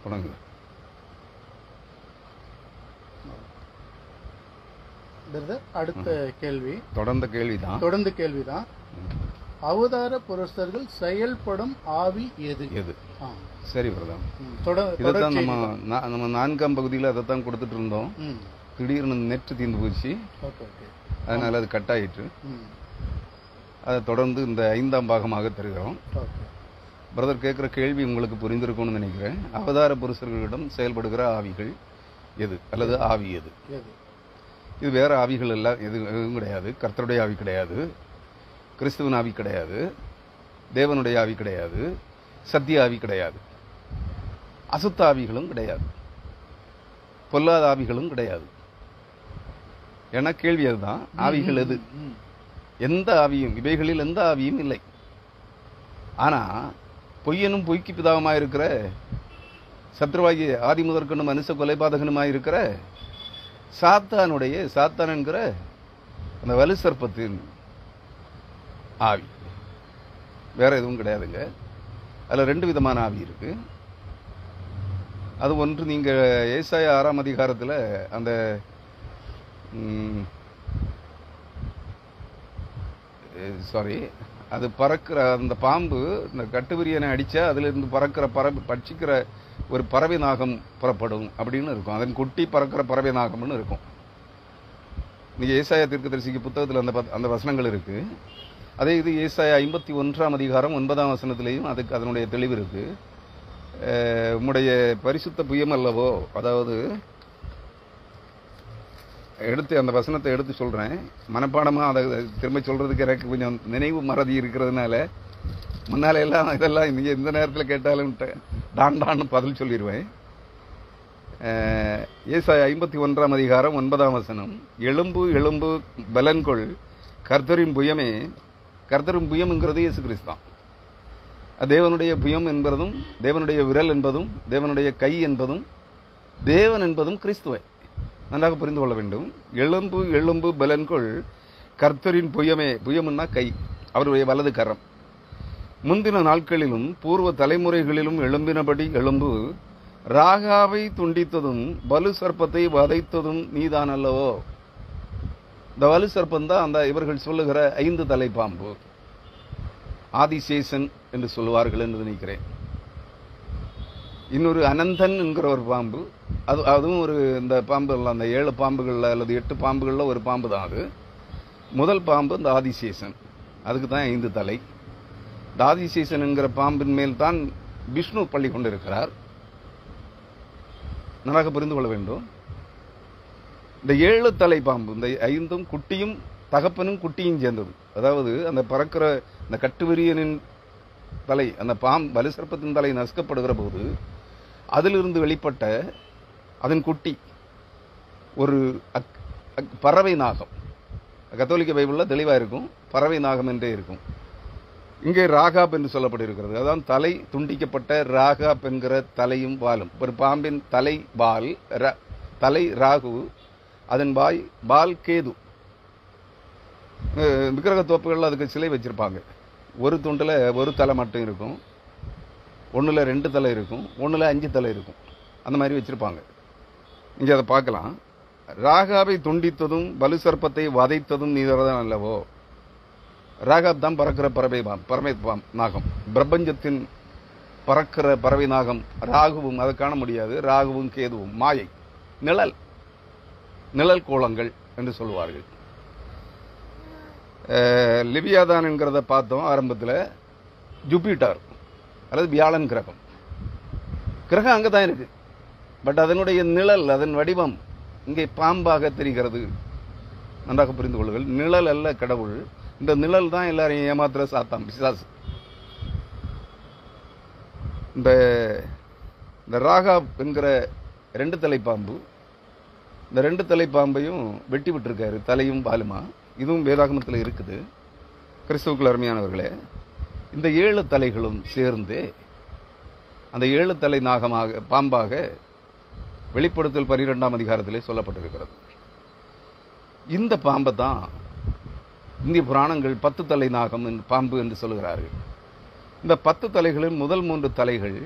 தொடங்குங்க. அடுத்த கேள்வி தொடர்ந்த கேள்விதான். அவதார புருஷர்கள் செயல்படும் ஆவி எது? சரி பிரதம், இதைத்தான் நம்ம 4ஆம் பகுதியில் அதைத்தான் கொடுத்துட்டு இருந்தோம். திடீர்னு நெட் தீர்ந்து போச்சு, அதனால அது கட் ஆயிட்டு அதை தொடர்ந்து இந்த 5ஆம் பாகமாக தருகிறோம். பிரதர் கேட்குற கேள்வி உங்களுக்கு புரிந்திருக்கும்னு நினைக்கிறேன். அவதார புருஷர்களிடம் செயல்படுகிற ஆவிகள் எது, அல்லது ஆவி எது? இது வேற ஆவிகள் எல்லாம் எதுவும் கிடையாது. கர்த்தருடைய ஆவி கிடையாது, கிறிஸ்துவன் ஆவி கிடையாது, தேவனுடைய ஆவி கிடையாது, சத்திய ஆவி கிடையாது, அசுத்த ஆவிகளும் கிடையாது, பொல்லாத ஆவிகளும் கிடையாது. ஏன்னா கேள்வி அதுதான், ஆவிகள் எது? எந்த ஆவியும், இவைகளில் எந்த ஆவியும் இல்லை. ஆனா பொய்யனும் பொய்க்கு பிதாவுமாய் இருக்கிற, சத்ருவாகிய ஆதி முதற்கொண்டு மனுஷ கொலைபாதகனுமாய் இருக்கிற சாத்தான் என்கிற அந்த வலு சர்ப்பத்தின் ஆவி, வேற எதுவும் கிடையாதுங்க. அதுல 2 விதமான ஆவி இருக்கு. அது ஒன்று, நீங்க ஏசாயா 6ஆம் அதிகாரத்தில் அந்த அது பறக்கிற அந்த பாம்பு, இந்த கட்டுவிரியனை அடிச்சா அதுல இருந்து பறக்கிற பட்சிக்கிற ஒரு பறவை நாகம் புறப்படும் அப்படின்னு இருக்கும். அதன் குட்டி பறக்கிற பறவை நாகம்னு இருக்கும். நீங்க ஏசாயா தீர்க்கதரிசிக்கு புத்தகத்தில் அந்த வசனங்கள் இருக்கு. அதே இது ஏசாயா 51ஆம் அதிகாரம் 9ஆம் வசனத்திலையும் அதுக்கு அதனுடைய தெளிவு இருக்கு. உம்முடைய பரிசுத்த புயம் அல்லவோ, அதாவது எடுத்து அந்த வசனத்தை எடுத்து சொல்றேன், மனப்பாடமா அதை திரும்ப சொல்றதுக்கு எனக்கு கொஞ்சம் நினைவு மறதி இருக்கிறதுனால முன்னால எல்லாம் இதெல்லாம் நீங்க இந்த நேரத்தில் கேட்டாலும் டான்னு பதில் சொல்லிடுவேன். ஏசாயா 51ஆம் அதிகாரம் 9ஆம் வசனம், எழும்பு எழும்பு பலன்கொள், கர்த்தரின் புயமே. கர்த்தரின் புயம்ங்கிறது இயேசு கிறிஸ்தான். தேவனுடைய புயம் என்பதும், தேவனுடைய விரல் என்பதும், தேவனுடைய கை என்பதும், தேவன் என்பதும் கிறிஸ்துவை நன்றாக புரிந்து கொள்ள வேண்டும். எழும்பு எழும்பு பலன்கொள், கர்த்தரின் புயமே. புயம்னா கை, அவருடைய வலது கரம். முந்தின நாட்களிலும் பூர்வ தலைமுறைகளிலும் எழும்பினபடி எழும்பு, ராகாவை துண்டித்ததும் வலு சர்ப்பத்தை வதைத்ததும் நீதான் அல்லவோ. இந்த வலு சர்ப்பம் தான் அந்த இவர்கள் சொல்லுகிற 5 தலை பாம்பு, ஆதிசேஷன் என்று சொல்லுவார்கள் என்று நினைக்கிறேன். இன்னொரு அனந்தன் என்கிற ஒரு பாம்பு, அதுவும் ஒரு இந்த பாம்பு, அந்த 7 பாம்புகள்ல அல்லது 8 பாம்புகள்ல ஒரு பாம்பு தான் அது. முதல் பாம்பு இந்த ஆதிசேஷன், அதுக்கு தான் 5 தலை. இந்த ஆதிசேஷன் என்கிற பாம்பின் மேல் தான் விஷ்ணு பள்ளி கொண்டிருக்கிறார். நன்றாக புரிந்து கொள்ள வேண்டும். இந்த 7 தலை பாம்பு, இந்த 5ம் குட்டியும் தகப்பனும் குட்டியும் சேர்ந்தது. அதாவது அந்த பறக்கிற இந்த கட்டுவிரியனின் தலை, அந்த வலு சர்ப்பத்தின் தலை நசுக்கப்படுகிற போது அதிலிருந்து வெளிப்பட்ட அதன் குட்டி ஒரு பறவை நாகம். கத்தோலிக்க பைபிள்ல தெளிவா இருக்கும், பறவை நாகம் என்றே இருக்கும். இங்கே ராகாப் என்று சொல்லப்பட்டிருக்கிறது. அதான் தலை துண்டிக்கப்பட்ட ராகாப் என்கிற தலையும் வாலும். ஒரு பாம்பின் தலை வால், தலை ராகு, அதன் வால் கேது. விக்கிரக தோப்புகள்ல அதுக்கு சிலை வச்சிருப்பாங்க. ஒரு துண்டுல ஒரு தலை மட்டும் இருக்கும், ஒன்றுல 2 தலை இருக்கும், ஒன்றுல 5 தலை இருக்கும். அந்த மாதிரி வச்சிருப்பாங்க. நீங்க அதை பார்க்கலாம். ராகாவை துண்டித்ததும் வலு சர்ப்பத்தை வதைத்ததும் நீதான் அல்லவோ. ராகாப் தான் பறக்கிற பறவை நாகம், பிரபஞ்சத்தின் பறக்கிற பறவை நாகம். ராகுவும் அதை காண முடியாது, ராகுவும் கேதுவும் மாயை, நிழல் கோலங்கள் என்று சொல்லுவார்கள். லிவியாதான் என்கிறத பார்த்தோம் ஆரம்பத்தில். ஜூபிட்டர் அல்லது வியாழன் கிரகம் அங்கதான் இருக்கு. பட் அதனுடைய நிழல், அதன் வடிவம் இங்கே பாம்பாக தெரிகிறது. நன்றாக புரிந்து கொள்ளுங்கள். நிழல் அல்ல கடவுள். இந்த நிழல் தான் எல்லாரையும் ஏமாத்துற சாத்தான், பிசாசு. இந்த ராகாப் என்கிற 2 தலை பாம்பு, இந்த 2 தலை பாம்பையும் வெட்டி விட்டுருக்காரு, தலையும் பாலுமா. இதுவும் வேதாகமத்தில் இருக்குது. கிறிஸ்துவுக்குள் அருமையானவர்களே, இந்த 7 தலைகளும் சேர்ந்து அந்த 7 தலை நாகமாக, பாம்பாக வெளிப்படுத்தல் 12ஆம் அதிகாரத்திலே சொல்லப்பட்டிருக்கிறது. இந்த பாம்பை தான் இந்திய புராணங்கள் 10 தலை நாகம் பாம்பு என்று சொல்லுகிறார்கள். இந்த 10 தலைகளின் முதல் 3 தலைகள்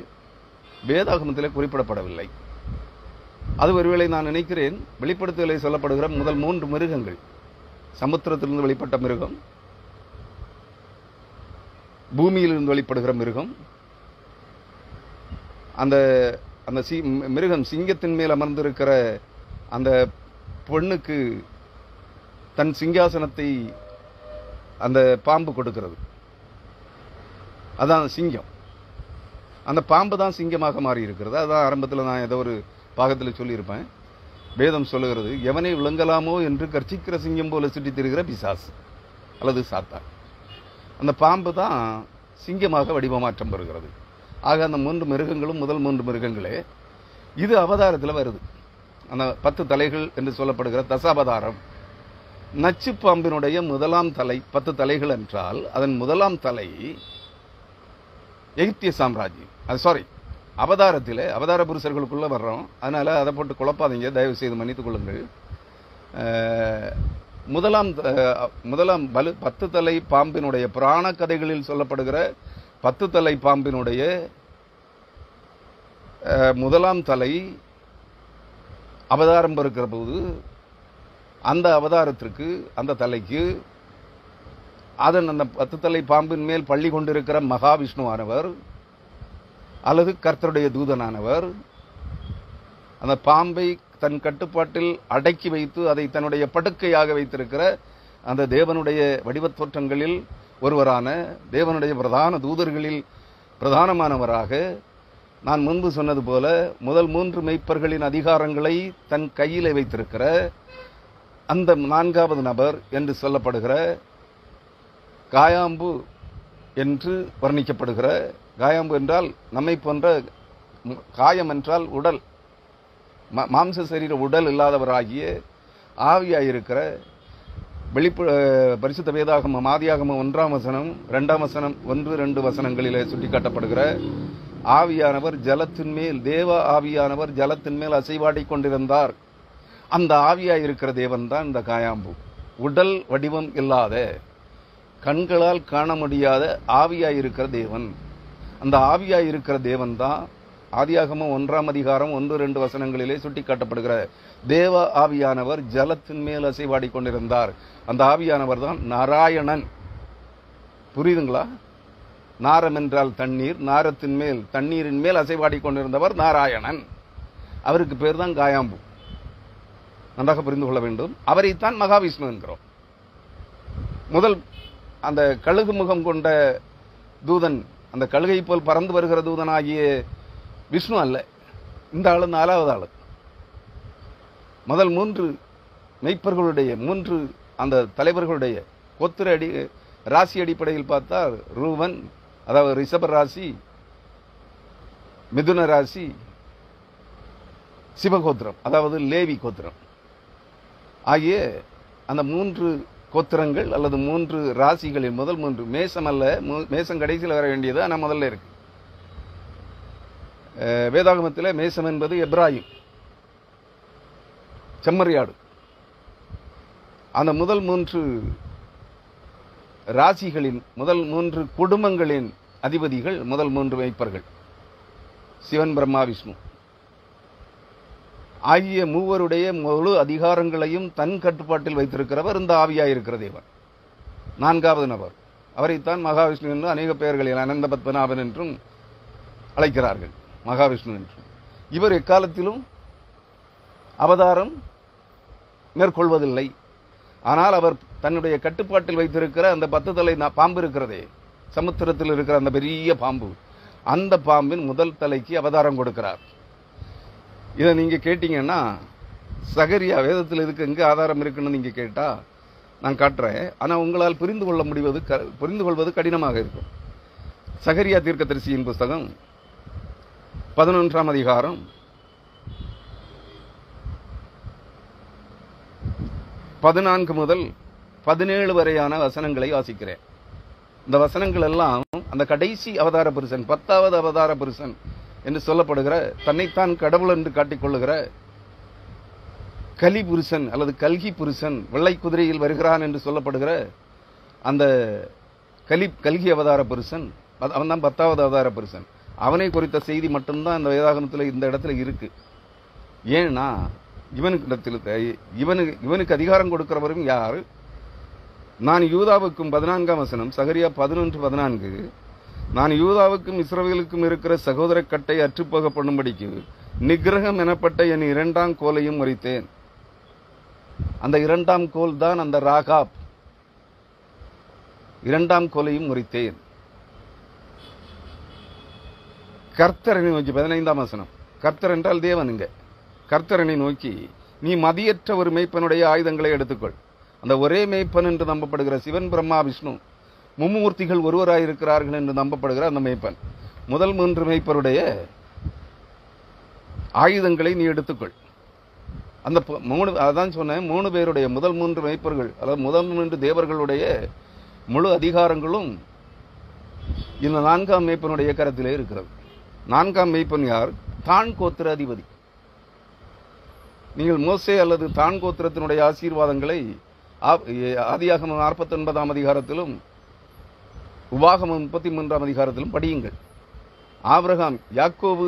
வேதாகமத்திலே குறிப்பிடப்படவில்லை. அது ஒருவேளை நான் நினைக்கிறேன் வெளிப்படுத்துதலை சொல்லப்படுகிற முதல் 3 மிருகங்கள், சமுத்திரத்திலிருந்து வெளிப்பட்ட மிருகம், பூமியிலிருந்து வெளிப்படுகிற மிருகம், அந்த அந்த மிருகம் சிங்கத்தின் மேல் அமர்ந்திருக்கிற அந்த பொண்ணுக்கு தன் சிங்காசனத்தை அந்த பாம்பு கொடுக்கிறது. அதான் சிங்கம். அந்த பாம்பு தான் சிங்கமாக மாறி இருக்கிறது. அதான் ஆரம்பத்தில் நான் ஏதோ ஒரு பாகத்தில் சொல்லியிருப்பேன். வேதம் சொல்லுகிறது, எவனை விளங்கலாமோ என்று கர்ச்சிக்கிற சிங்கம் போல சுற்றித் திரிகிற பிசாசு அல்லது சாத்தான். அந்த பாம்பு தான் சிங்கமாக வடிவமாற்றம் பெறுகிறது. ஆக அந்த 3 மிருகங்களும் முதல் 3 மிருகங்களே இது அவதாரத்தில் வருது. அந்த 10 தலைகள் என்று சொல்லப்படுகிற தசாவதாரம். நச்சு பாம்பினுடைய முதலாம் தலை, 10 தலைகள் என்றால் அதன் முதலாம் தலை எகிப்திய சாம்ராஜ்யம். அது சாரி, அவதாரத்தில் அவதார புருஷர்களுக்குள்ள வர்றோம், அதனால அதை போட்டு குழப்பாதீங்க, தயவு செய்து மன்னித்துக் கொள்ளுங்கள். முதலாம் 10 தலை பாம்பினுடைய புராண கதைகளில் சொல்லப்படுகிற 10 தலை பாம்பினுடைய முதலாம் தலை அவதாரம் பெறுகிற போது அந்த அவதாரத்திற்கு, அந்த தலைக்கு அதன் அந்த 10 தலை பாம்பின் மேல் பள்ளி கொண்டிருக்கிற மகாவிஷ்ணுவானவர் அல்லது கர்த்தருடைய தூதனானவர் அந்த பாம்பை தன் கட்டுப்பாட்டில் அடக்கி வைத்து அதை தன்னுடைய படுக்கையாக வைத்திருக்கிற அந்த தேவனுடைய வடிவத் தோற்றங்களில் ஒருவரான, தேவனுடைய பிரதான தூதர்களில் பிரதானமானவராக, நான் முன்பு சொன்னது போல முதல் 3 மெய்ப்பர்களின் அதிகாரங்களை தன் கையிலே வைத்திருக்கிற அந்த 4வது நபர் என்று சொல்லப்படுகிற காயாம்பு என்று வர்ணிக்கப்படுகிற, காயாம்பு என்றால் நம்மை போன்ற, காயம் என்றால் உடல், மாம்ச சரீர உடல் இல்லாதவராகிய ஆவியாயிருக்கிற, பரிசுத்த வேதாகமம் ஆதியாகமம் 1ஆம் வசனம் 2ஆம் வசனம் 1-2 வசனங்களிலே சுட்டிக்காட்டப்படுகிற ஆவியானவர் ஜலத்தின் மேல், தேவ ஆவியானவர் ஜலத்தின் மேல் அசைவாடி கொண்டிருந்தார். அந்த ஆவியாயிருக்கிற தேவன் தான் இந்த காயாம்பு. உடல் வடிவம் இல்லாத, கண்களால் காண முடியாத ஆவியாயிருக்கிற தேவன். அந்த ஆவியாயிருக்கிற தேவன் தான் ஆதியாகமம் 1ஆம் அதிகாரம் 1-2 வசனங்களிலே சுட்டிக்காட்டப்படுகிற தேவ ஆவியானவர் ஜலத்தின் மேல் அசைவாடி கொண்டிருந்தார். அந்த ஆவியானவர் தான் நாராயணன். புரியுதுங்களா? நாரம் என்றால் தண்ணீர், நாரத்தின் மேல், தண்ணீரின் மேல் அசைவாடி கொண்டிருந்தவர் நாராயணன். அவருக்கு பேர் தான் காயாம்பு. நன்றாக புரிந்து கொள்ள வேண்டும். அவரைத்தான் மகாவிஷ்ணு என்கிறோம். முதல் அந்த கழுகு முகம் கொண்ட தூதன், அந்த கழுகை போல் பறந்து வருகிற தூதன் ஆகிய விஷ்ணு அல்ல. இந்த ஆளு 4வது ஆளு. முதல் 3 மெய்ப்பர்களுடைய 3 அந்த தலைவர்களுடைய கோத்திர ராசி அடிப்படையில் பார்த்தால் ரூபன், அதாவது ரிஷப ராசி, மிதுன ராசி, சிவகோத்திரம் அதாவது லேவி கோத்திரம் ஆகிய அந்த 3 கோத்திரங்கள் அல்லது 3 ராசிகளில் முதல் 3, மேசம் அல்ல, மேசம் கடைசியில் வர வேண்டியது, ஆனால் முதல்ல இருக்கு. வேதாகமத்தில் மேசம் என்பது எப்ராஹிம், செம்மறியாடு. அந்த முதல் 3 ராசிகளின் முதல் 3 குடும்பங்களின் அதிபதிகள் முதல் 3 மெய்ப்பர்கள், சிவன், பிரம்மா, விஷ்ணு ஆகிய மூவருடைய முழு அதிகாரங்களையும் தன் கட்டுப்பாட்டில் வைத்திருக்கிறவர் இந்த ஆவியாயிருக்கிற தேவன். 4வது நபர், அவரைத்தான் மகாவிஷ்ணு என்று அநேக பெயர்களில் அனந்த பத்மநாபன் என்றும் அழைக்கிறார்கள், மகாவிஷ்ணு என்றும். இவர் எக்காலத்திலும் அவதாரம் மேற்கொள்வதில்லை. ஆனால் அவர் தன்னுடைய கட்டுப்பாட்டில் வைத்திருக்கிற அந்த 10 தலை பாம்பு இருக்கிறதே, சமுத்திரத்தில் இருக்கிற அந்த பெரிய பாம்பு, அந்த பாம்பின் முதல் தலைக்கு அவதாரம் கொடுக்கிறார். இதை நீங்க கேட்டீங்கன்னா, சகரியா வேதத்தில் இதுக்கு எங்க ஆதாரம் இருக்குன்னு நீங்க கேட்டா நான் காட்டுறேன். ஆனா உங்களால் புரிந்து கொள்வது கடினமாக இருக்கும். சகரியா தீர்க்கதரிசியின் புஸ்தகம் 11ஆம் அதிகாரம் 14 முதல் 17 வரையான வசனங்களை வாசிக்கிறேன். இந்த வசனங்கள் எல்லாம் அந்த கடைசி அவதார புருஷன், 10வது அவதார புருஷன் என்று சொல்லப்படுகிற, தன்னைத்தான் கடவுள் என்று காட்டிக்கொள்ளுகிற கலி புருஷன் அல்லது கல்கி புருஷன், வெள்ளை குதிரையில் வருகிறான் என்று சொல்லப்படுகிற அந்த கல்கி அவதார புருஷன், அவன் தான் 10வது அவதார புருஷன். அவனை குறித்த செய்தி மட்டும்தான் இந்த வேதாகமத்தில் இந்த இடத்துல இருக்கு. ஏன்னா இவனுக்கு அதிகாரம் கொடுக்கிறவரும் யாரு? நான் யூதாவுக்கும் 14ஆம் வசனம், சகரியா 11:14, நான் யூதாவுக்கும் இஸ்ரவேலுக்கும் இருக்கிற சகோதர கட்டை அற்றுப்போக பண்ணும்படிக்கு நிகிரகம் எனப்பட்ட என் 2ஆம் கோலையும் முறித்தேன். அந்த 2ஆம் கோல் தான் அந்த ராகாப். 2ஆம் கோலையும் முறித்தேன். கர்த்தரனை நோக்கி 15ஆம் வசனம், கர்த்தர் என்றால் தேவனுங்க. கர்த்தரனை நோக்கி, நீ மதியற்ற ஒரு மேய்ப்பனுடைய ஆயுதங்களை எடுத்துக்கொள். அந்த ஒரே மேய்ப்பன் என்று நம்பப்படுகிற சிவன், பிரம்மா, விஷ்ணு மும்மூர்த்திகள் ஒருவராயிருக்கிறார்கள் என்று நம்பப்படுகிற அந்த மேய்ப்பன், முதல் 3 மேய்ப்பருடைய ஆயுதங்களை நீ எடுத்துக்கொள். அந்த அதான் சொன்னேன், 3 பேருடைய முதல் 3 மேய்ப்பர்கள், அதாவது முதல் 3 தேவர்களுடைய முழு அதிகாரங்களும் இந்த 4ஆம் மேய்ப்பனுடைய கரத்திலே இருக்கிறது. 4ஆம் மேய்ப்பன் யார்? தான் கோத்திர அதிபதி. நீங்கள் மோசே அல்லது தான் கோத்திரத்தினுடைய ஆசீர்வாதங்களை ஆதியாகமம் 49ஆம் அதிகாரத்திலும் உபாகமம் 33ஆம் அதிகாரத்திலும் படியுங்கள். ஆபிரகாம், யாக்கோபு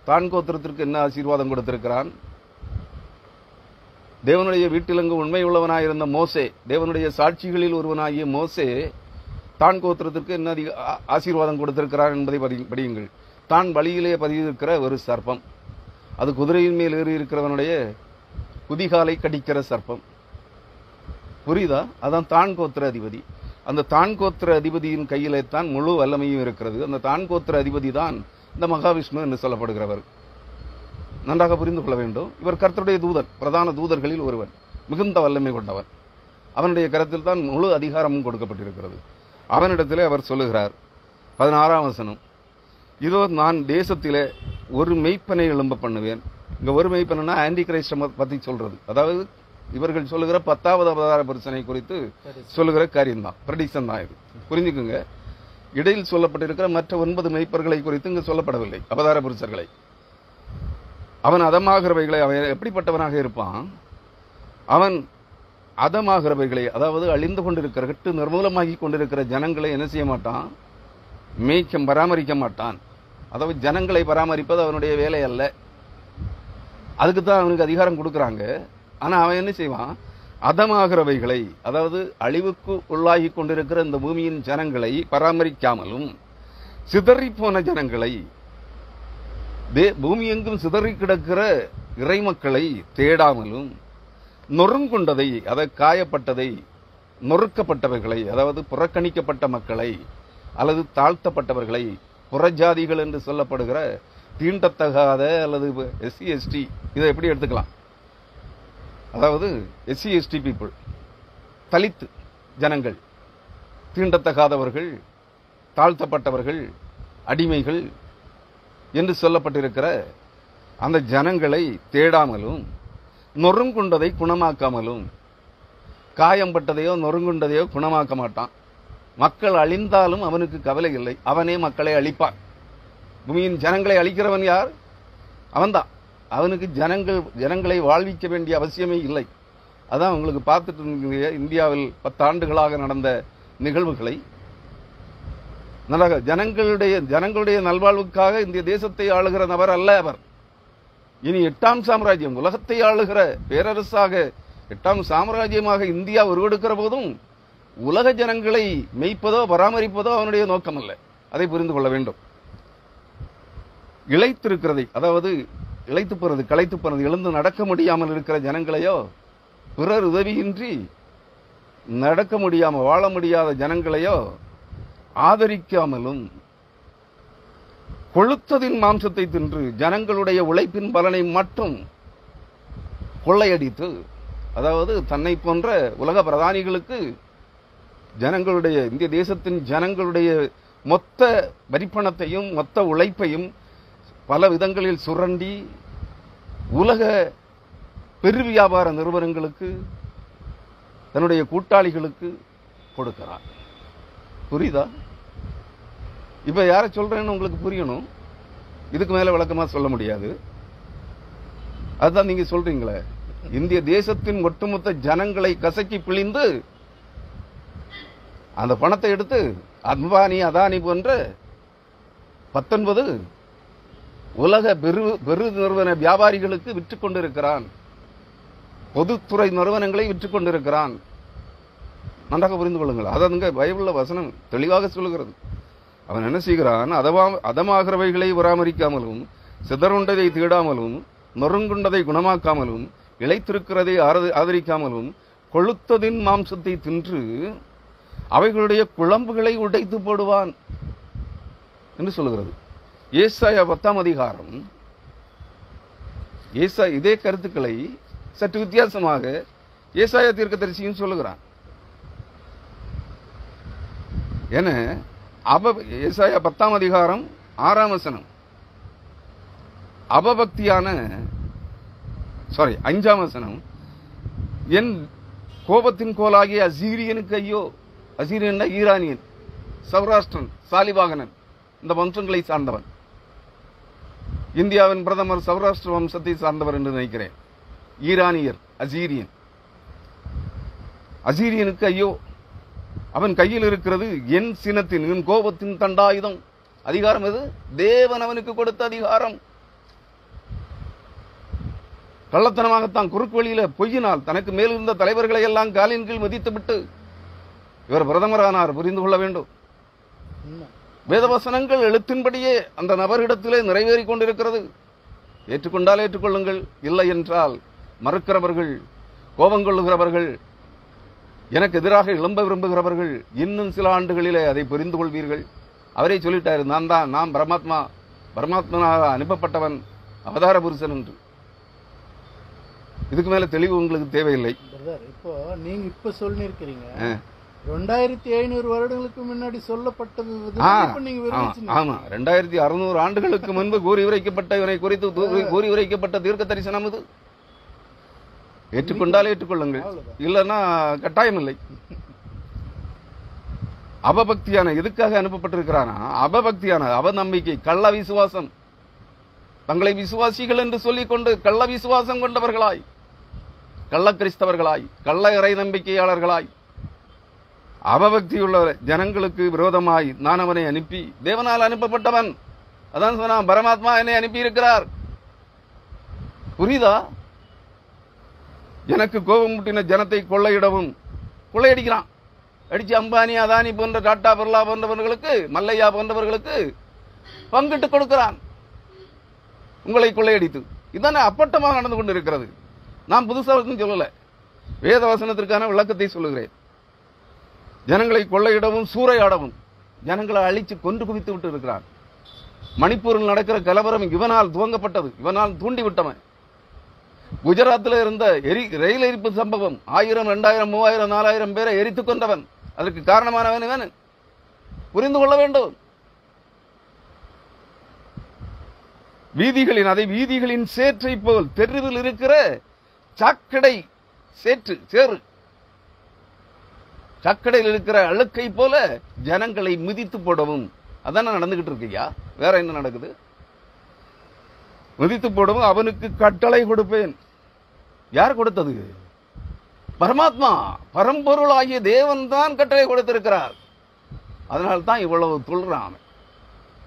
தான் கோத்திரத்திற்கு என்ன ஆசீர்வாதம் கொடுத்திருக்கிறான்? தேவனுடைய வீட்டிலங்கு உண்மை உள்ளவனாயிருந்த மோசே, தேவனுடைய சாட்சிகளில் ஒருவனாகிய மோசே தான் கோத்திரத்திற்கு என்ன ஆசீர்வாதம் கொடுத்திருக்கிறார் என்பதை படியுங்கள். தான் வழியிலே பதியிருக்கிற ஒரு சர்ப்பம், அது குதிரையின் மேல் ஏறி இருக்கிறவனுடைய குதிகாலை கடிக்கிற சர்ப்பம். புரியுதா? அதான் தான் கோத்திர அதிபதி. அந்த தான் கோத்திர அதிபதியின் கையிலே தான் முழு வல்லமையும் இருக்கிறது. அந்த தான் கோத்திர அதிபதி தான் இந்த மகாவிஷ்ணு என்று சொல்லப்படுகிறவர். நன்றாக புரிந்து கொள்ள வேண்டும். இவர் கர்த்தருடைய தூதன், பிரதான தூதர்களில் ஒருவன், மிகுந்த வல்லமை கொண்டவன். அவனுடைய கரத்தில் தான் முழு அதிகாரமும் கொடுக்கப்பட்டிருக்கிறது. அவனிடத்திலே அவர் சொல்லுகிறார், 16ஆம் வசனம், இதோ நான் தேசத்திலே ஒரு மெய்ப்பனை எழும்ப பண்ணுவேன். இங்க ஒரு மெய்ப்பனா ஆன்டி கிரைஸ்ட பத்தி சொல்றது, அதாவது இவர்கள் சொல்லுகிற 10வது அவதார புருஷனை குறித்து சொல்லுகிற காரியம்தான், பிரடிக்ஷன் தான் இது. புரிஞ்சுக்குங்க. இடையில் சொல்லப்பட்டிருக்கிற மற்ற 9 மெய்ப்பர்களை குறித்து இங்கு சொல்லப்படவில்லை, அவதார புருஷர்களை. அவன் அதமாகிறவைகளை, அவன் எப்படிப்பட்டவனாக இருப்பான்? அவன் அதமாகிறவைகளை, அதாவது அழிந்து கொண்டிருக்கிற, கெட்டு நிர்மூலமாகி கொண்டிருக்கிற ஜனங்களை என்ன செய்ய மாட்டான்? பராமரிக்க மாட்டான். அதாவது ஜனங்களை பராமரிப்பது அவனுடைய வேலை அல்ல. அதுக்குத்தான் அவனுக்கு அதிகாரம் கொடுக்கறாங்க. ஆனா அவன் என்ன செய்வான்? அதமாகிறவைகளை, அதாவது அழிவுக்கு உள்ளாகி கொண்டிருக்கிற இந்த பூமியின் ஜனங்களை பராமரிக்காமலும், சிதறி போன ஜனங்களை, பூமி எங்கும் சிதறி கிடக்கிற இறைமக்களை தேடாமலும், நொறுங்குண்டதை, அதாவது காயப்பட்டதை, நொறுக்கப்பட்டவர்களை, அதாவது புறக்கணிக்கப்பட்ட மக்களை அல்லது தாழ்த்தப்பட்டவர்களை, புறஜாதிகள் என்று சொல்லப்படுகிற தீண்டத்தகாத அல்லது SC ST, இதை எப்படி எடுத்துக்கலாம்? அதாவது SC ST பீப்புள், தலித் ஜனங்கள், தீண்டத்தகாதவர்கள், தாழ்த்தப்பட்டவர்கள், அடிமைகள் என்று சொல்லப்பட்டிருக்கிற அந்த ஜனங்களை தேடாமலும், நொறுங்குண்டதை குணமாக்காமலும், காயம்பட்டதையோ நொறுங்குண்டதையோ குணமாக்க மாட்டான். மக்கள் அழிந்தாலும் அவனுக்கு கவலை இல்லை, அவனே மக்களை அழிப்பான். பூமியின் ஜனங்களை அழிக்கிறவன் யார்? அவன்தான். அவனுக்கு ஜனங்களை வாழ்விக்க வேண்டிய அவசியமே இல்லை. அதான் உங்களுக்கு பார்த்துட்டு இருந்தீங்க, இந்தியாவில் 10 ஆண்டுகளாக நடந்த நிகழ்வுகளை. ஜனங்களுடைய நல்வாழ்வுக்காக இந்திய தேசத்தை ஆளுகிற நபர் அல்ல அவர். இனி 8ஆம் சாம்ராஜ்யம், உலகத்தை ஆளுகிற பேரரசாக 8ஆம் சாம்ராஜ்யமாக இந்தியா உருவெடுக்கிற போதும் உலக ஜனங்களை மெய்ப்பதோ பராமரிப்பதோ அவனுடைய நோக்கம் அல்ல. அதை புரிந்து கொள்ள வேண்டும். இளைத்திருக்கிறதை, அதாவது இளைத்து போறது, களைத்து போறது, எழுந்து நடக்க முடியாமல் இருக்கிற ஜனங்களையோ, பிறர் உதவியின்றி நடக்க முடியாமல் வாழ முடியாத ஜனங்களையோ ஆதரிக்காமலும், கொழுத்ததின் மாம்சத்தை தின்று ஜனங்களுடைய உழைப்பின் பலனை மட்டும் கொள்ளையடித்து, அதாவது தன்னை போன்ற உலக பிரதானிகளுக்கு ஜனங்களுடைய, இந்திய தேசத்தின் ஜனங்களுடைய மொத்த வரிப்பணத்தையும் மொத்த உழைப்பையும் பல விதங்களில் சுரண்டி உலக பெரு வியாபார நிறுவனங்களுக்கு, தன்னுடைய கூட்டாளிகளுக்கு கொடுக்கிறார். புரியுதா? இப்ப யார சொல்றேன்னு உங்களுக்கு புரியணும். இதுக்கு மேல விளக்கமா சொல்ல முடியாது. அதுதான் நீங்க சொல்றீங்களே, இந்திய தேசத்தின் ஒட்டுமொத்த ஜனங்களை கசக்கி பிழிந்து அந்த பணத்தை எடுத்து அம்பானி அதானி போன்ற 19 உலக பெரு நிறுவன வியாபாரிகளுக்கு விற்றுக் கொண்டிருக்கிறான். பொதுத்துறை நிறுவனங்களை விற்றுக் கொண்டிருக்கிறான். நன்றாக புரிந்து கொள்ளுங்கள். அதாங்க பைபிள்ல வசனம் தெளிவாக சொல்லுகிறது. அவன் என்ன செய்கிறான்? அதமாகிறவைகளை பராமரிக்காமலும், சிதறுண்டதை தேடாமலும், நொறுங்குண்டதை குணமாக்காமலும், இளைத்திருக்கிறதை ஆதரிக்காமலும், கொழுத்ததின் மாம்சத்தை தின்று அவைகளுடைய குழம்புகளை உடைத்து போடுவான் என்று சொல்லுகிறது. ஏசாயா 10ஆம் அதிகாரம் இதே கருத்துக்களை சற்று வித்தியாசமாக ஏசாயா தீர்க்கதரிசியும் சொல்லுகிறான். என ஏசாயா 10ஆம் அதிகாரம் 6ஆம் வசனம், அபபக்தியான 5ஆம் வசனம், என் கோபத்தின் கோலாகிய அசீரியனுக்கு ஐயோ. அசீரியன் ஈரானியன், சௌராஷ்டிரன், சாலிவாகனன், இந்த வம்சங்களை சார்ந்தவன். இந்தியாவின் பிரதமர் சௌராஷ்டிர வம்சத்தை சார்ந்தவர் என்று நினைக்கிறேன். ஈரானியர், அசீரியன். அசீரியனுக்கு ஐயோ, அவன் கையில் இருக்கிறது என் சினத்தின், என் கோபத்தின் தண்டாயுதம். அதிகாரம் எது? தேவன் அவனுக்கு கொடுத்த அதிகாரம். கள்ளத்தனமாகத்தான் குறுக்கு வழியில பொய்யினால் தனக்கு மேலிருந்த தலைவர்களை எல்லாம் காலின் கீழ் மதித்துவிட்டு இவர் பிரதமரானார். புரிந்து கொள்ள வேண்டும். வேதவசனங்கள் எழுத்தின்படியே அந்த நபரிடத்திலே நிறைவேறிக் கொண்டிருக்கிறது. ஏற்றுக்கொண்டால் ஏற்றுக்கொள்ளுங்கள், இல்லை என்றால் மறுக்கிறவர்கள், கோபம் கொள்ளுகிறவர்கள், எனக்கு எதிராக எழும்ப விரும்புகிறவர்கள் இன்னும் சில ஆண்டுகளிலே அதை புரிந்து கொள்வீர்கள். அவரே சொல்லிட்டாரு, நான் பரமாத்மனாக அனுப்பப்பட்டவன், அவதார புருஷன் என்று. இதுக்கு மேல தெளிவு உங்களுக்கு தேவையில்லை. இப்போ நீங்க இப்ப சொல்லிருக்கிறீங்க 2500 வருடங்களுக்கு முன்னாடி சொல்லப்பட்டது. ஆமா, 2600 ஆண்டுகளுக்கு முன்பு கூறி உரைக்கப்பட்ட இவனை குறித்து கூறி உரைக்கப்பட்ட தீர்க்க தரிசனம் இது. ஏற்றுக்கொண்டால் ஏற்றுக்கொள்ளுங்கள், இல்லைன்னா கட்டாயம் இல்லை. அபபக்தியான எதுக்காக அனுப்பப்பட்டிருக்கிறானா? அபபக்தியான அவநம்பிக்கை, கள்ள விசுவாசம், தங்களை விசுவாசிகள் என்று சொல்லிக் கொண்டு கள்ள விசுவாசம் கொண்டவர்களாய், கள்ள கிறிஸ்தவர்களாய், கள்ள இறை நம்பிக்கையாளர்களாய், அவபக்தியுள்ள ஜனங்களுக்கு விரோதமாய் நான் அவனை அனுப்பி, தேவனால் அனுப்பப்பட்டவன். அதான் சொன்னா, பரமாத்மா என்னை அனுப்பி இருக்கிறார். புரியுதா? எனக்கு கோபம் முட்டின ஜனத்தை கொள்ளையிடவும் கொள்ளையடிக்கிறான். அடிச்சு அம்பானி, அதானி போன்ற, டாடா பிர்லா போன்றவர்களுக்கு, மல்லையா போன்றவர்களுக்கு பங்கிட்டு கொடுக்கிறான், உங்களை கொள்ளையடித்து. இதுதானே அப்பட்டமாக நடந்து கொண்டிருக்கிறது. நான் புதுசாக சொல்லல, வேத வசனத்திற்கான விளக்கத்தை சொல்லுகிறேன். ஜனங்களை கொள்ளையிடவும் சூறையாடவும் ஜனங்களை அழிச்சு கொன்று குவித்து விட்டு இருக்கிறான். மணிப்பூரில் நடக்கிற கலவரம் இவனால் துவங்கப்பட்டது, இவனால் தூண்டிவிட்டவன். குஜராத்தில் இருந்த ரயில் எரிப்பு சம்பவம் 1000, 2000, 3000, 4000 பேரை எரித்துக் கொண்டவன். அதற்கு காரணமானவன் இவன். புரிந்து கொள்ள வேண்டும். வீதிகளின் சேற்றை போல் தெருவில் இருக்கிற சாக்கடை சேறு, சாக்கடையில் இருக்கிற அழுக்கை போல ஜனங்களை மிதித்து போடவும் அதான நடந்துகிட்டு இருக்கையா. வேற என்ன நடக்குது? மிதித்து போடவும் அவனுக்கு கட்டளை கொடுப்பேன். யார் கொடுத்தது? பரமாத்மா, பரம்பொருள் ஆகிய தேவன் தான் கட்டளை கொடுத்திருக்கிறார். அதனால்தான் இவ்வளவு துள்றான்.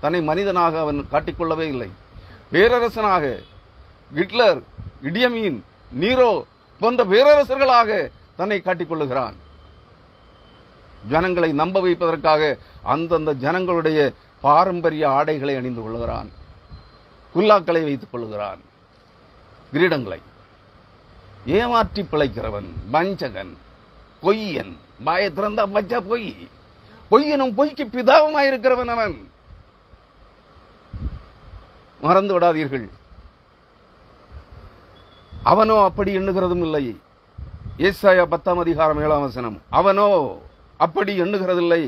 தன்னை மனிதனாக அவன் காட்டிக்கொள்ளவே இல்லை. பேரரசனாக ஹிட்லர், இடியமீன், நீரோ போன்ற பேரரசர்களாக தன்னை காட்டிக்கொள்ளுகிறான். ஜனங்களை நம்ப வைப்பதற்காக அந்தந்த ஜனங்களுடைய பாரம்பரிய ஆடைகளை அணிந்து கொள்ளுகிறான், குல்லாக்களை வைத்துக் கொள்ளுகிறான், கிரீடங்களை. ஏமாற்றி பிழைக்கிறவன், வஞ்சகன், பொய்யன், வாயை திறந்தா பச்சா பொய்யனும் பொய்க்கு பிதாவுமாயிருக்கிறவன் அவன். மறந்து விடாதீர்கள். அவனோ அப்படி எண்ணுகிறதும் இல்லை. ஏசாயா 10ஆம் அதிகாரம் 7ஆம் வசனம், அவனோ அப்படி எண்ணுகிறதில்லை.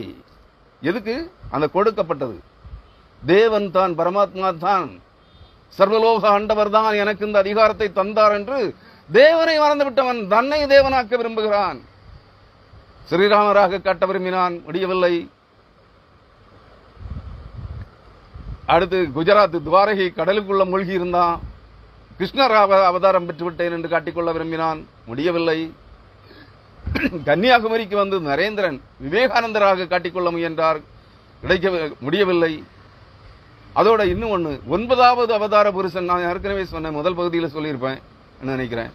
எதுக்கு? அந்த கொடுக்கப்பட்டது. தேவன் தான், பரமாத்மா தான், சர்வலோக ஆண்டவர் தான் எனக்கு இந்த அதிகாரத்தை தந்தார் என்று தேவனை மறந்து விட்டவன் தன்னை தேவனாக்க விரும்புகிறான். ஸ்ரீராமராக காட்ட விரும்பினான், முடியவில்லை. அடுத்து குஜராத் துவாரகை கடலுக்குள்ள மூழ்கி இருந்தான். கிருஷ்ணர் அவதாரம் பெற்றுவிட்டேன் என்று காட்டிக்கொள்ள விரும்பினான், முடியவில்லை. கன்னியாகுமரிக்கு வந்து நரேந்திரன் விவேகானந்தராக காட்டிக்கொள்ள முயன்றார், முடியவில்லை. அதோட இன்னும் ஒண்ணு, 9வது அவதார புருஷன். நான் ஏற்கனவே சொன்னேன், முதல் பகுதியில் சொல்லியிருப்பேன் நினைக்கிறேன்.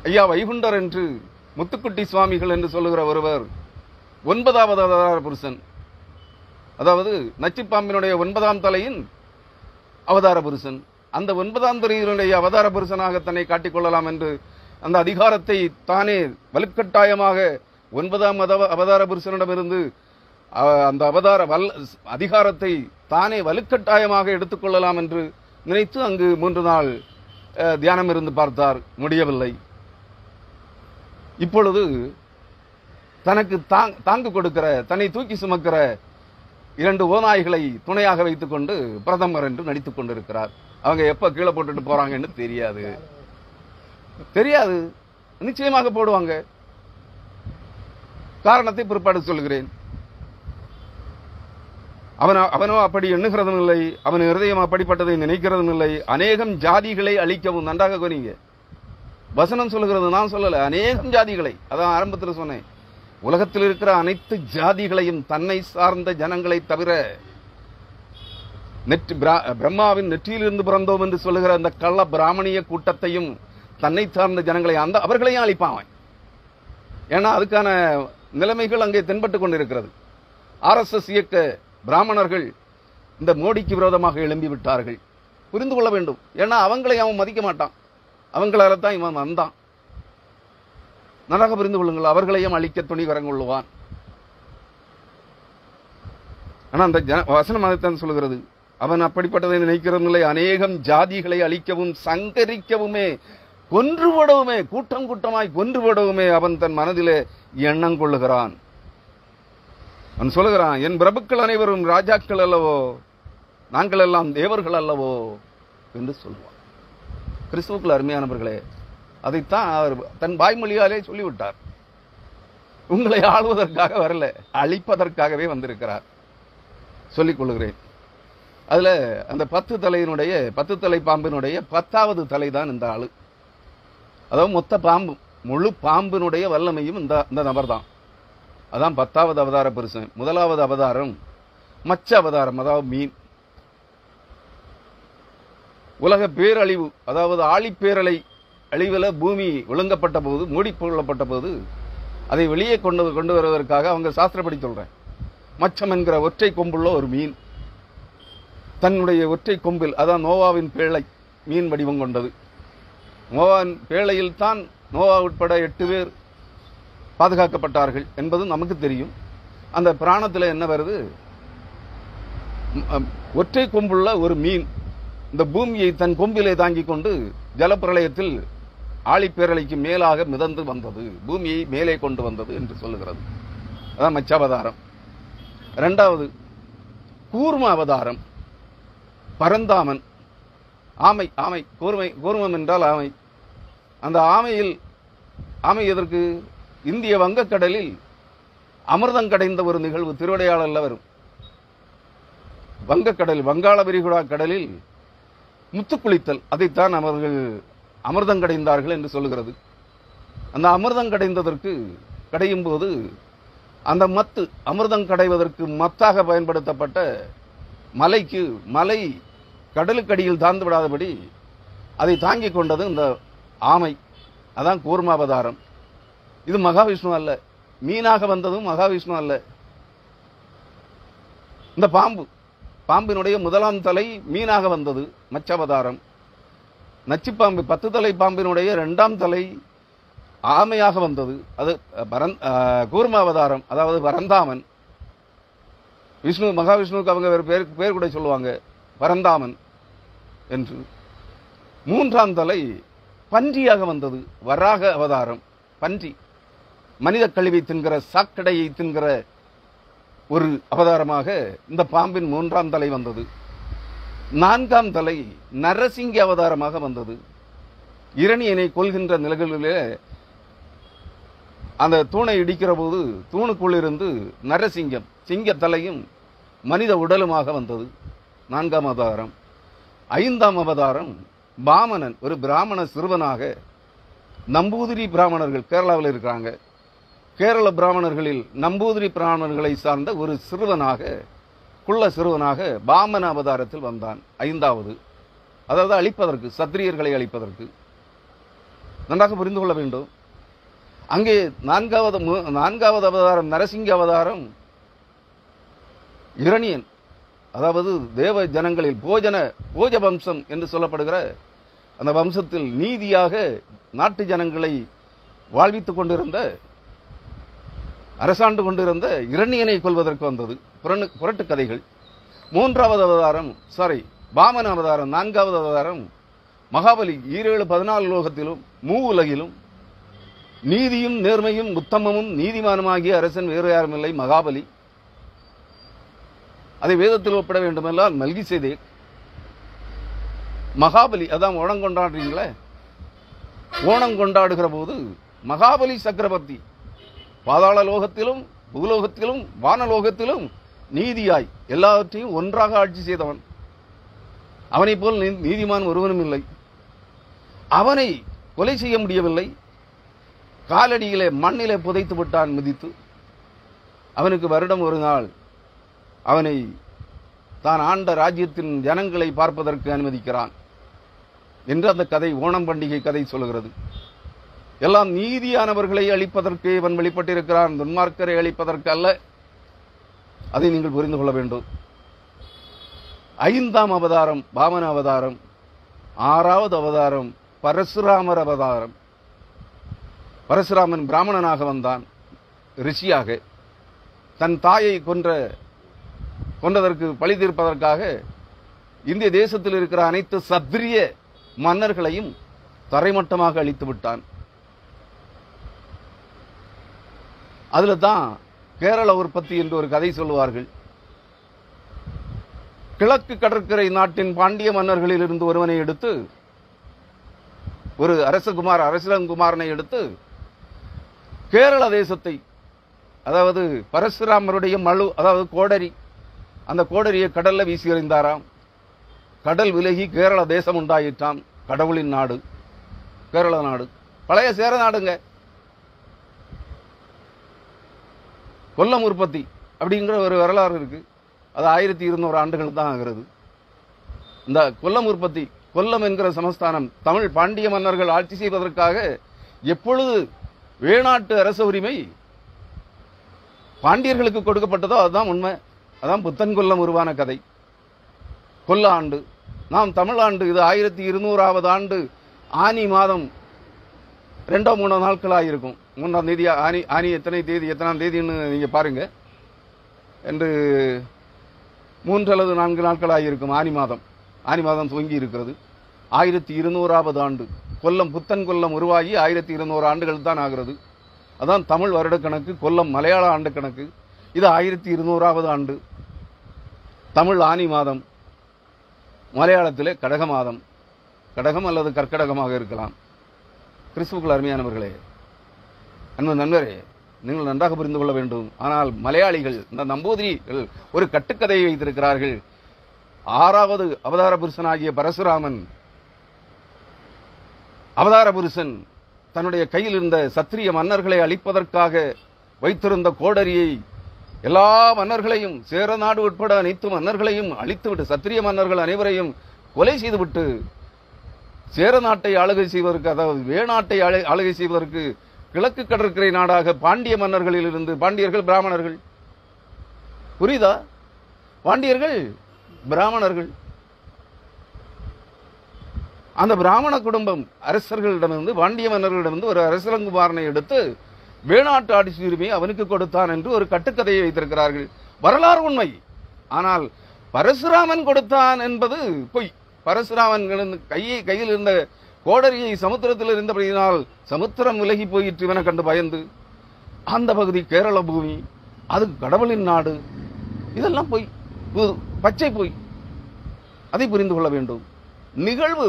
ஐயா வைகுண்டர் என்று முத்துக்குட்டி சுவாமிகள் என்று சொல்லுகிற ஒருவர் 9வது அவதார புருஷன். அதாவது நச்சுப்பாம்பினுடைய 9ஆம் தலையின் அவதார புருஷன். அந்த 9ஆம் தலையினுடைய அவதார புருஷனாக தன்னை காட்டிக்கொள்ளலாம் என்று அந்த அதிகாரத்தை தானே வலுக்கட்டாயமாக 9ஆம் அவதார புருஷனிடமிருந்து அந்த அதிகாரத்தை தானே வலுக்கட்டாயமாக எடுத்துக்கொள்ளலாம் என்று நினைத்து அங்கு 3 நாள் தியானம் இருந்து பார்த்தார். முடியவில்லை. இப்பொழுது தனக்கு தாங்கு கொடுக்கிற, தன்னை தூக்கி சுமக்கிற 2 ஓநாய்களை துணையாக வைத்துக் கொண்டு பிரதமர் என்று நடித்துக் கொண்டிருக்கிறார். அவங்க எப்ப கீழே போட்டுட்டு போறாங்கன்னு தெரியாது. நிச்சயமாக போடுவாங்க. காரணத்தை பிற்பாடு சொல்கிறேன். அவனோ அப்படி எண்ணுகிறதும் இல்லை, அவன் இருதயம் அப்படிப்பட்டதை நினைக்கிறதும் இல்லை. அநேகம் ஜாதிகளை அழிக்கவும். நன்றாக கோரிங்க. வசனம் சொல்லுகிறது, நான் சொல்லல. அநேகம் ஜாதிகளை, அதான் ஆரம்பத்தில் சொன்னேன். உலகத்தில் இருக்கிற அனைத்து ஜாதிகளையும், தன்னை சார்ந்த ஜனங்களை தவிர, பிரம்மாவின் நெற்றியிலிருந்து பிறந்தோம் என்று சொல்லுகிற அந்த கள்ள பிராமணிய கூட்டத்தையும், தன்னை சார்ந்த ஜனங்களை அவர்களையும் அழிப்பான். ஏன்னா அதுக்கான நிலைமைகள் அங்கே தென்பட்டுக் கொண்டிருக்கிறது. RSS இயக்க பிராமணர்கள் இந்த மோடிக்கு விரோதமாக எழும்பி விட்டார்கள். புரிந்து கொள்ள வேண்டும். ஏன்னா அவங்களை அவன் மதிக்க மாட்டான். அவங்களால தான் இவன் வந்தான். நன்றாக புரிந்து கொள்ளுங்கள். அவர்களையும் அழிக்க துணி வரங்கொள்ளுவான். ஆனா அந்த வசனம் அதைத்தான் சொல்லுகிறது. அவன் அப்படிப்பட்டதை நினைக்கிறதும் இல்லை. அநேகம் ஜாதிகளை அழிக்கவும் சங்கரிக்கவுமே கொன்றுவிடவுமே, கூட்டம் கூட்டமாய் கொன்றுவிடவுமே அவன் தன் மனதிலே எண்ணம் கொள்ளுகிறான். அவன் சொல்லுகிறான், என் பிரபுக்கள் அனைவரும் ராஜாக்கள் அல்லவோ, நாங்கள் எல்லாம் தேவர்கள் அல்லவோ என்று சொல்லுவான். கிறிஸ்துவுக்குள் அருமையானவர்களே, அதைத்தான் அவர் தன் வாய்மொழியாலே சொல்லிவிட்டார். உங்களை ஆளுவதற்காக வரல, அழிப்பதற்காகவே வந்திருக்கிறார். சொல்லிக் கொள்ளுகிறேன். அதுல அந்த 10 தலை பாம்பினுடைய 10வது தலை தான் இந்த ஆளு. அதாவது மொத்த பாம்பு, முழு பாம்பினுடைய வல்லமையும் இந்த நபர் தான். அதான் 10வது அவதார புருஷன். 1வது அவதாரம் மச்ச அவதாரம், அதாவது மீன். உலக பேரழிவு, அதாவது ஆழிப்பேரலை அழிவுல பூமி விழுங்கப்பட்ட போது, மூடிக்கொள்ளப்பட்ட போது, அதை வெளியே கொண்டு வருவதற்காக அவங்க சாஸ்திரப்படி சொல்றேன், மச்சம் என்கிற ஒற்றை கொம்புள்ள ஒரு மீன் தன்னுடைய ஒற்றை கொம்பில், அதான் நோவாவின் பேழை மீன் வடிவம் கொண்டது. நோவாவின் பேழையில் தான் நோவா உட்பட 8 பேர் பாதுகாக்கப்பட்டார்கள் என்பது நமக்கு தெரியும். அந்த புராணத்தில் என்ன வருது, ஒற்றை கொம்புள்ள ஒரு மீன் இந்த பூமியை தன் கொம்பிலே தாங்கிக் கொண்டு ஜலப்பிரளயத்தில் ஆழிப்பேரலைக்கு மேலாக மிதந்து வந்தது, பூமியை மேலே கொண்டு வந்தது என்று சொல்லுகிறது. அதான் மச்சாவதாரம். 2வது கூர்ம அவதாரம், பரந்தாமன். ஆமை கூர்மம் என்றால் ஆமை. அந்த ஆமை எதற்கு? இந்திய வங்கக்கடலில் அமிர்தம் கடைந்த ஒரு நிகழ்வு திருவிடையாளர்ல வரும். வங்கக்கடல், வங்காள விரிகுடா கடலில் முத்துக்குளித்தல், அதைத்தான் அவர்கள் அமிர்தம் கடைந்தார்கள் என்று சொல்லுகிறது. அந்த அமிர்தம் கடையும் போது அந்த மத்து, அமிர்தம் கடைவதற்கு மத்தாக பயன்படுத்தப்பட்ட மலை கடலுக்கடியில் தாழ்ந்து விடாதபடி அதை தாங்கிக் கொண்டது இந்த ஆமை. அதான் கூர்மாவதாரம். இது மகாவிஷ்ணு அல்ல. மீனாக வந்ததும் மகாவிஷ்ணு அல்ல. இந்த பாம்பினுடைய 1ஆம் தலை மீனாக வந்தது, மச்சாவதாரம். நச்சுப்பாம்பு 10 தலை பாம்பினுடைய 2ஆம் தலை ஆமையாக வந்தது, அது கூர்மாவதாரம், அதாவது பரந்தாமன். மகாவிஷ்ணுவுக்கு அவங்க பேர் கூட சொல்லுவாங்க, பரந்தாமன் என்று. 3ஆம் தலை பன்றியாக வந்தது, வராக அவதாரம். பன்றி மனித கழிவை தின்கிற, சாக்கடையை தின்கிற ஒரு அவதாரமாக இந்த பாம்பின் 3ஆம் தலை வந்தது. 4ஆம் தலை நரசிங்க அவதாரமாக வந்தது. இரணியனை கொள்கின்ற நிலைகளிலே அந்த தூணை இடிக்கிற போது தூணுக்குள் இருந்து நரசிங்கம், சிங்க தலையும் மனித உடலுமாக வந்தது. 4ஆம் அவதாரம். 5ஆம் அவதாரம் பாமனன், ஒரு பிராமண சிறுவனாக. நம்பூதிரி பிராமணர்கள் கேரளாவில் இருக்கிறாங்க. கேரள பிராமணர்களில் நம்பூதிரி பிராமணர்களை சார்ந்த ஒரு சிறுவனாக குள்ள சிறுவனாக பாமன அவதாரத்தில் வந்தான். 5வது, அதாவது அழிப்பதற்கு, சத்திரியர்களை அழிப்பதற்கு. நன்றாக புரிந்து கொள்ள வேண்டும். அங்கே 4வது அவதாரம் நரசிங்க அவதாரம் இரணியன், அதாவது தேவ ஜனங்களில் போஜ வம்சம் என்று சொல்லப்படுகிற அந்த வம்சத்தில் நீதியாக நாட்டு ஜனங்களை வாழ்வித்துக் கொண்டிருந்த, அரசாண்டு கொண்டிருந்த இரணியனை கொல்வதற்கு வந்தது. புரட்டு கதைகள். 3வது அவதாரம் பாமன அவதாரம், 4வது அவதாரம் மகாபலி. 17 லோகத்திலும் உலகிலும் நீதியும் நேர்மையும் உத்தமமும் நீதிமானுமாகிய அரசன் வேறு யாரும் இல்லை, மகாபலி. அதை வேதத்தில் ஒப்பிட வேண்டுமென்றால் மல்கிசேதேக். மகாபலி, அதான் ஓணம் கொண்டாடுறீங்களே, ஓணம் கொண்டாடுகிற போது மகாபலி சக்கரவர்த்தி பாதாள லோகத்திலும் பூலோகத்திலும் வானலோகத்திலும் நீதியாய் எல்லாவற்றையும் ஒன்றாக ஆட்சி செய்தவன். அவனை போல் நீதிமான் ஒருவனும் இல்லை. அவனை கொலை செய்ய முடியவில்லை. காலடியிலே மண்ணிலே புதைத்து விட்டான் மிதித்து. அவனுக்கு வருடம் ஒரு நாள் அவனை தான் ஆண்ட ராஜ்யத்தின் ஜனங்களை பார்ப்பதற்கு அனுமதிக்கிறான் என்று அந்த கதை, ஓணம் பண்டிகை கதை சொல்கிறது. எல்லாம் நீதியானவர்களை அழிப்பதற்கு இவன் வெளிப்பட்டிருக்கிறான், துன்மார்க்கரை அழிப்பதற்கு அல்ல. அதை நீங்கள் புரிந்து கொள்ள வேண்டும். 5ஆம் அவதாரம் பாமன அவதாரம். 6வது அவதாரம் பரசுராமர் அவதாரம். பரசுராமன் பிராமணனாக வந்தான், ரிஷியாக. தன் தாயை கொன்றதற்கு பழி தீர்ப்பதற்காக இந்திய தேசத்தில் இருக்கிற அனைத்து சத்திரிய மன்னர்களையும் தரைமட்டமாக அழித்து விட்டான். அதுல தான் கேரள உற்பத்தி என்று ஒரு கதை சொல்லுவார்கள். கிழக்கு கடற்கரை நாட்டின் பாண்டிய மன்னர்களில் இருந்து ஒருவனை எடுத்து, ஒரு அரசகுமாரனை எடுத்து கேரள தேசத்தை, அதாவது பரசுராமருடைய மழு, அதாவது கோடரி, அந்த கோடரியை கடல்ல வீசி எறிந்தாராம். கடல் விலகி கேரள தேசம் உண்டாயிற்றாம். கடவுளின் நாடு கேரள நாடு. பழைய சேர நாடுங்க. கொல்லம் உற்பத்தி அப்படிங்கிற ஒரு வரலாறு இருக்கு. அது 1200 ஆண்டுகள் தான் ஆகிறது. இந்த கொல்லம் உற்பத்தி, கொல்லம் என்கிற சமஸ்தானம் தமிழ் பாண்டிய மன்னர்கள் ஆட்சி செய்வதற்காக எப்பொழுது வேணாட்டு அரச உரிமை பாண்டியர்களுக்கு கொடுக்கப்பட்டதோ அதுதான் உண்மை. அதான் புத்தன் கொல்லம் உருவான கதை. கொல்ல ஆண்டு, நாம் தமிழ் ஆண்டு, இது 1200வது ஆண்டு ஆனி மாதம் 2-3 நாட்களாயிருக்கும். 3ஆம் தேதி ஆனி எத்தனாம் தேதின்னு நீங்க பாருங்க. என்று 3 அல்லது 4 நாட்களாயிருக்கும். ஆனி மாதம் துவங்கி இருக்கிறது. 1200வது ஆண்டு கொல்லம், புத்தன் கொல்லம் உருவாகி 1200 ஆண்டுகள் தான் ஆகிறது. அதான் தமிழ் வருடக்கணக்கு. கொல்லம் மலையாள ஆண்டு கணக்கு. இது 1200வது ஆண்டு. தமிழ் ஆனி மாதம், மலையாளத்திலே கடக மாதம். கடகம் அல்லது கற்கடகமாக இருக்கலாம். கிறிஸ்துவுக்குள் அருமையானவர்களே, அன்பு நண்பரே, நீங்கள் நன்றாக புரிந்து கொள்ள வேண்டும். ஆனால் மலையாளிகள், இந்த நம்பூதிரிகள் ஒரு கட்டுக்கதையை வைத்திருக்கிறார்கள். 6வது அவதார புருஷனாகிய பரசுராமன், அவதார புருஷன் தன்னுடைய கையில் இருந்த சத்திரிய மன்னர்களை அழிப்பதற்காக வைத்திருந்த கோடரியை, எல்லா மன்னர்களையும், சேர நாடு உட்பட அனைத்து மன்னர்களையும் அழித்துவிட்டு, சத்திரிய மன்னர்கள் அனைவரையும் கொலை செய்துவிட்டு, சேர நாட்டை ஆளுகை செய்வதற்கு, அதாவது வேணாட்டை ஆளுகை செய்வதற்கு கிழக்கு கடற்கரை நாடாக பாண்டிய மன்னர்களில் இருந்து, பாண்டியர்கள் பிராமணர்கள், புரியுதா? பாண்டியர்கள் பிராமணர்கள். அந்த பிராமண குடும்பம் அரசர்களிடமிருந்து, பாண்டிய மன்னர்களிடமிருந்து ஒரு அரசலங்குமாரனை எடுத்து வேணாட்டு ஆட்சி உரிமையை அவனுக்கு கொடுத்தான் என்று ஒரு கட்டுக்கதையை வைத்திருக்கிறார்கள். வரலாறு உண்மை. ஆனால் பரசுராமன் கொடுத்தான் என்பது பொய். பரசுராமன் கையில் இருந்த கோடரியை சமுத்திரத்தில் இருந்தபடியினால் சமுத்திரம் விலகி போயிற்று இவனை கண்டு பயந்து. அந்த பகுதி கேரள பூமி, அது கடவுளின் நாடு. இதெல்லாம் பொய், பச்சை பொய். அதை புரிந்து கொள்ள வேண்டும். நிகழ்வு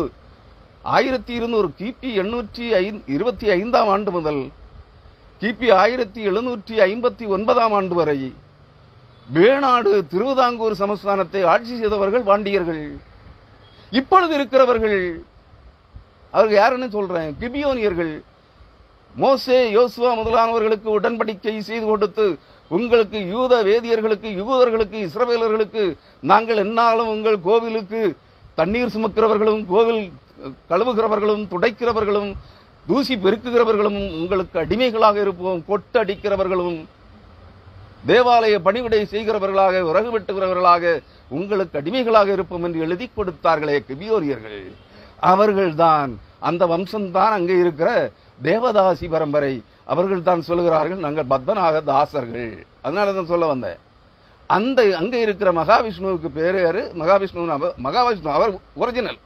1200 கிபி 825ஆம் ஆண்டு முதல் கிபி 1759ஆம் ஆண்டு வரை வேணாடு திருவிதாங்கூர் சமஸ்தானத்தை ஆட்சி செய்தவர்கள் பாண்டியர்கள். இப்பொழுது இருக்கிறவர்கள் அவர்கள் யாருன்னு சொல்றேன், கிபியோனியர்கள். மோசே, யோசுவா முதலானவர்களுக்கு உடன்படிக்கை செய்து கொடுத்து உங்களுக்கு யூத வேதியர்களுக்கு, யூதர்களுக்கு, இஸ்ரவேலர்களுக்கு நாங்கள் என்னாலும் உங்கள் கோவிலுக்கு தண்ணீர் சுமக்கிறவர்களும், கோவில் கழுவுகிறவர்களும், துடைக்கிறவர்களும், தூசி பெருக்குகிறவர்களும் உங்களுக்கு அடிமைகளாக இருப்போம், கொட்டு அடிக்கிறவர்களும், தேவாலய பணிவிடை செய்கிறவர்களாக, விறகு வெட்டுகிறவர்களாக உங்களுக்கு அடிமைகளாக இருப்போம் என்று எழுதி கொடுத்தார்களே கிபியோரியர்கள். அவர்கள்தான், அந்த வம்சம்தான் அங்கே இருக்கிற தேவதாசி பரம்பரை. அவர்கள் தான் சொல்லுகிறார்கள், நாங்கள் பத்மநாக தாசர்கள். அதனால தான் சொல்ல வந்தேன். அந்த அங்கே இருக்கிற மகாவிஷ்ணுவுக்கு பேரு யாரு? மகாவிஷ்ணு அவர் ஒரிஜினல்.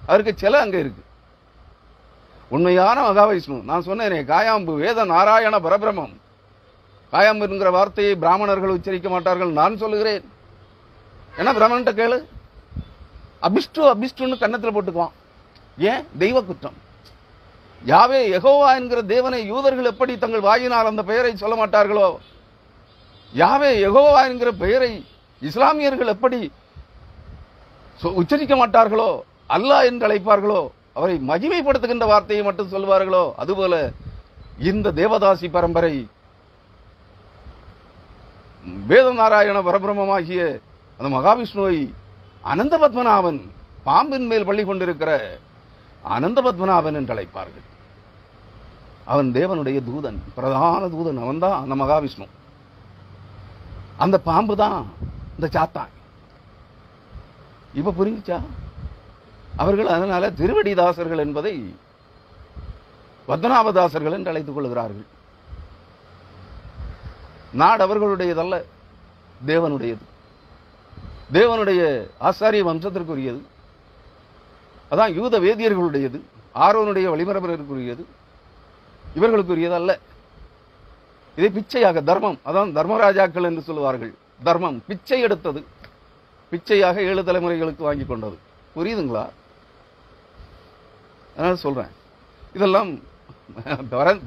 அவருக்கு சில அங்க இருக்கு. உண்மையான மகாவிஷ்ணு. நான் சொன்னேனே, காயாம்பு வேத நாராயண பரபிரமம். காயாம்பு என்கிற வார்த்தையை பிராமணர்கள் உச்சரிக்க மாட்டார்கள், நான் சொல்லுகிறேன். ஏன்னா பிராமணன்ட்ட கேளு, அபிஷ்டுன்னு கன்னத்தில் போட்டுக்குவான். ஏன்? தெய்வ குற்றம். யாவே யெகோவா என்கிற தேவனை யூதர்கள் எப்படி தங்கள் வாயினால் அந்த பெயரை சொல்ல மாட்டார்களோ, யாவே யெகோவா என்கிற பெயரை இஸ்லாமியர்கள் எப்படி உச்சரிக்க மாட்டார்களோ, அல்லாஹ் என்று அழைப்பார்களோ, அவரை மகிமைப்படுத்துகின்ற வார்த்தையை மட்டும் சொல்வார்களோ, அதுபோல இந்த தேவதாசி பரம்பரை வேத நாராயண பரபிரமமாகிய அந்த மகாவிஷ்ணுவை அனந்த பத்மநாபன், பாம்பின் மேல் பள்ளி கொண்டிருக்கிற அனந்த பத்மநாபன் என்று அழைப்பார்கள். அவன் தேவனுடைய தூதன், பிரதான தூதன். அவன் தான் அந்த மகாவிஷ்ணு. அந்த பாம்பு தான் இந்த சாத்தான். இப்ப புரிஞ்சுச்சா? அவர்கள் அதனால திருவடிதாசர்கள் என்பதை பத்மநாபதாசர்கள் என்று அழைத்துக் கொள்கிறார்கள். நாடு அவர்களுடையதல்ல, தேவனுடையது. தேவனுடைய ஆசாரிய வம்சத்திற்குரியது. அதான் யூத வேதியர்களுடையது, ஆரோனுடைய வழிமரபர்களுக்குரியது, இவர்களுக்குரியது அல்ல. இதை பிச்சையாக, தர்மம், அதான் தர்மராஜாக்கள் என்று சொல்லுவார்கள். தர்மம் பிச்சை எடுத்தது, பிச்சையாக 7 தலைமுறைகளுக்கு வாங்கி கொண்டது. புரியுதுங்களா? அதனால சொல்றேன், இதெல்லாம்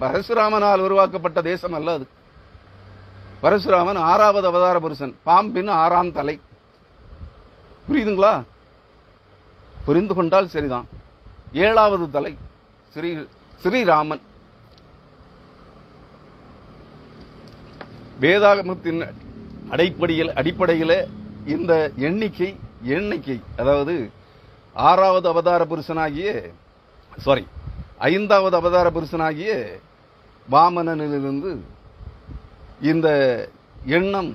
பரசுராமனால் உருவாக்கப்பட்ட தேசம் அல்ல அது. பரசுராமன் 6வது அவதார புருஷன், பாம்பின் 6ஆம் தலை. புரியுதுங்களா? புரிந்து கொண்டால் சரிதான். 7வது தலை ஸ்ரீராமன். வேதாகமத்தின் அடிப்படையில் இந்த எண்ணிக்கை அதாவது 6வது அவதார புருஷனாகிய 5வது அவதார புருஷனாகிய வாமனனிலிருந்து இந்த எண்ணம்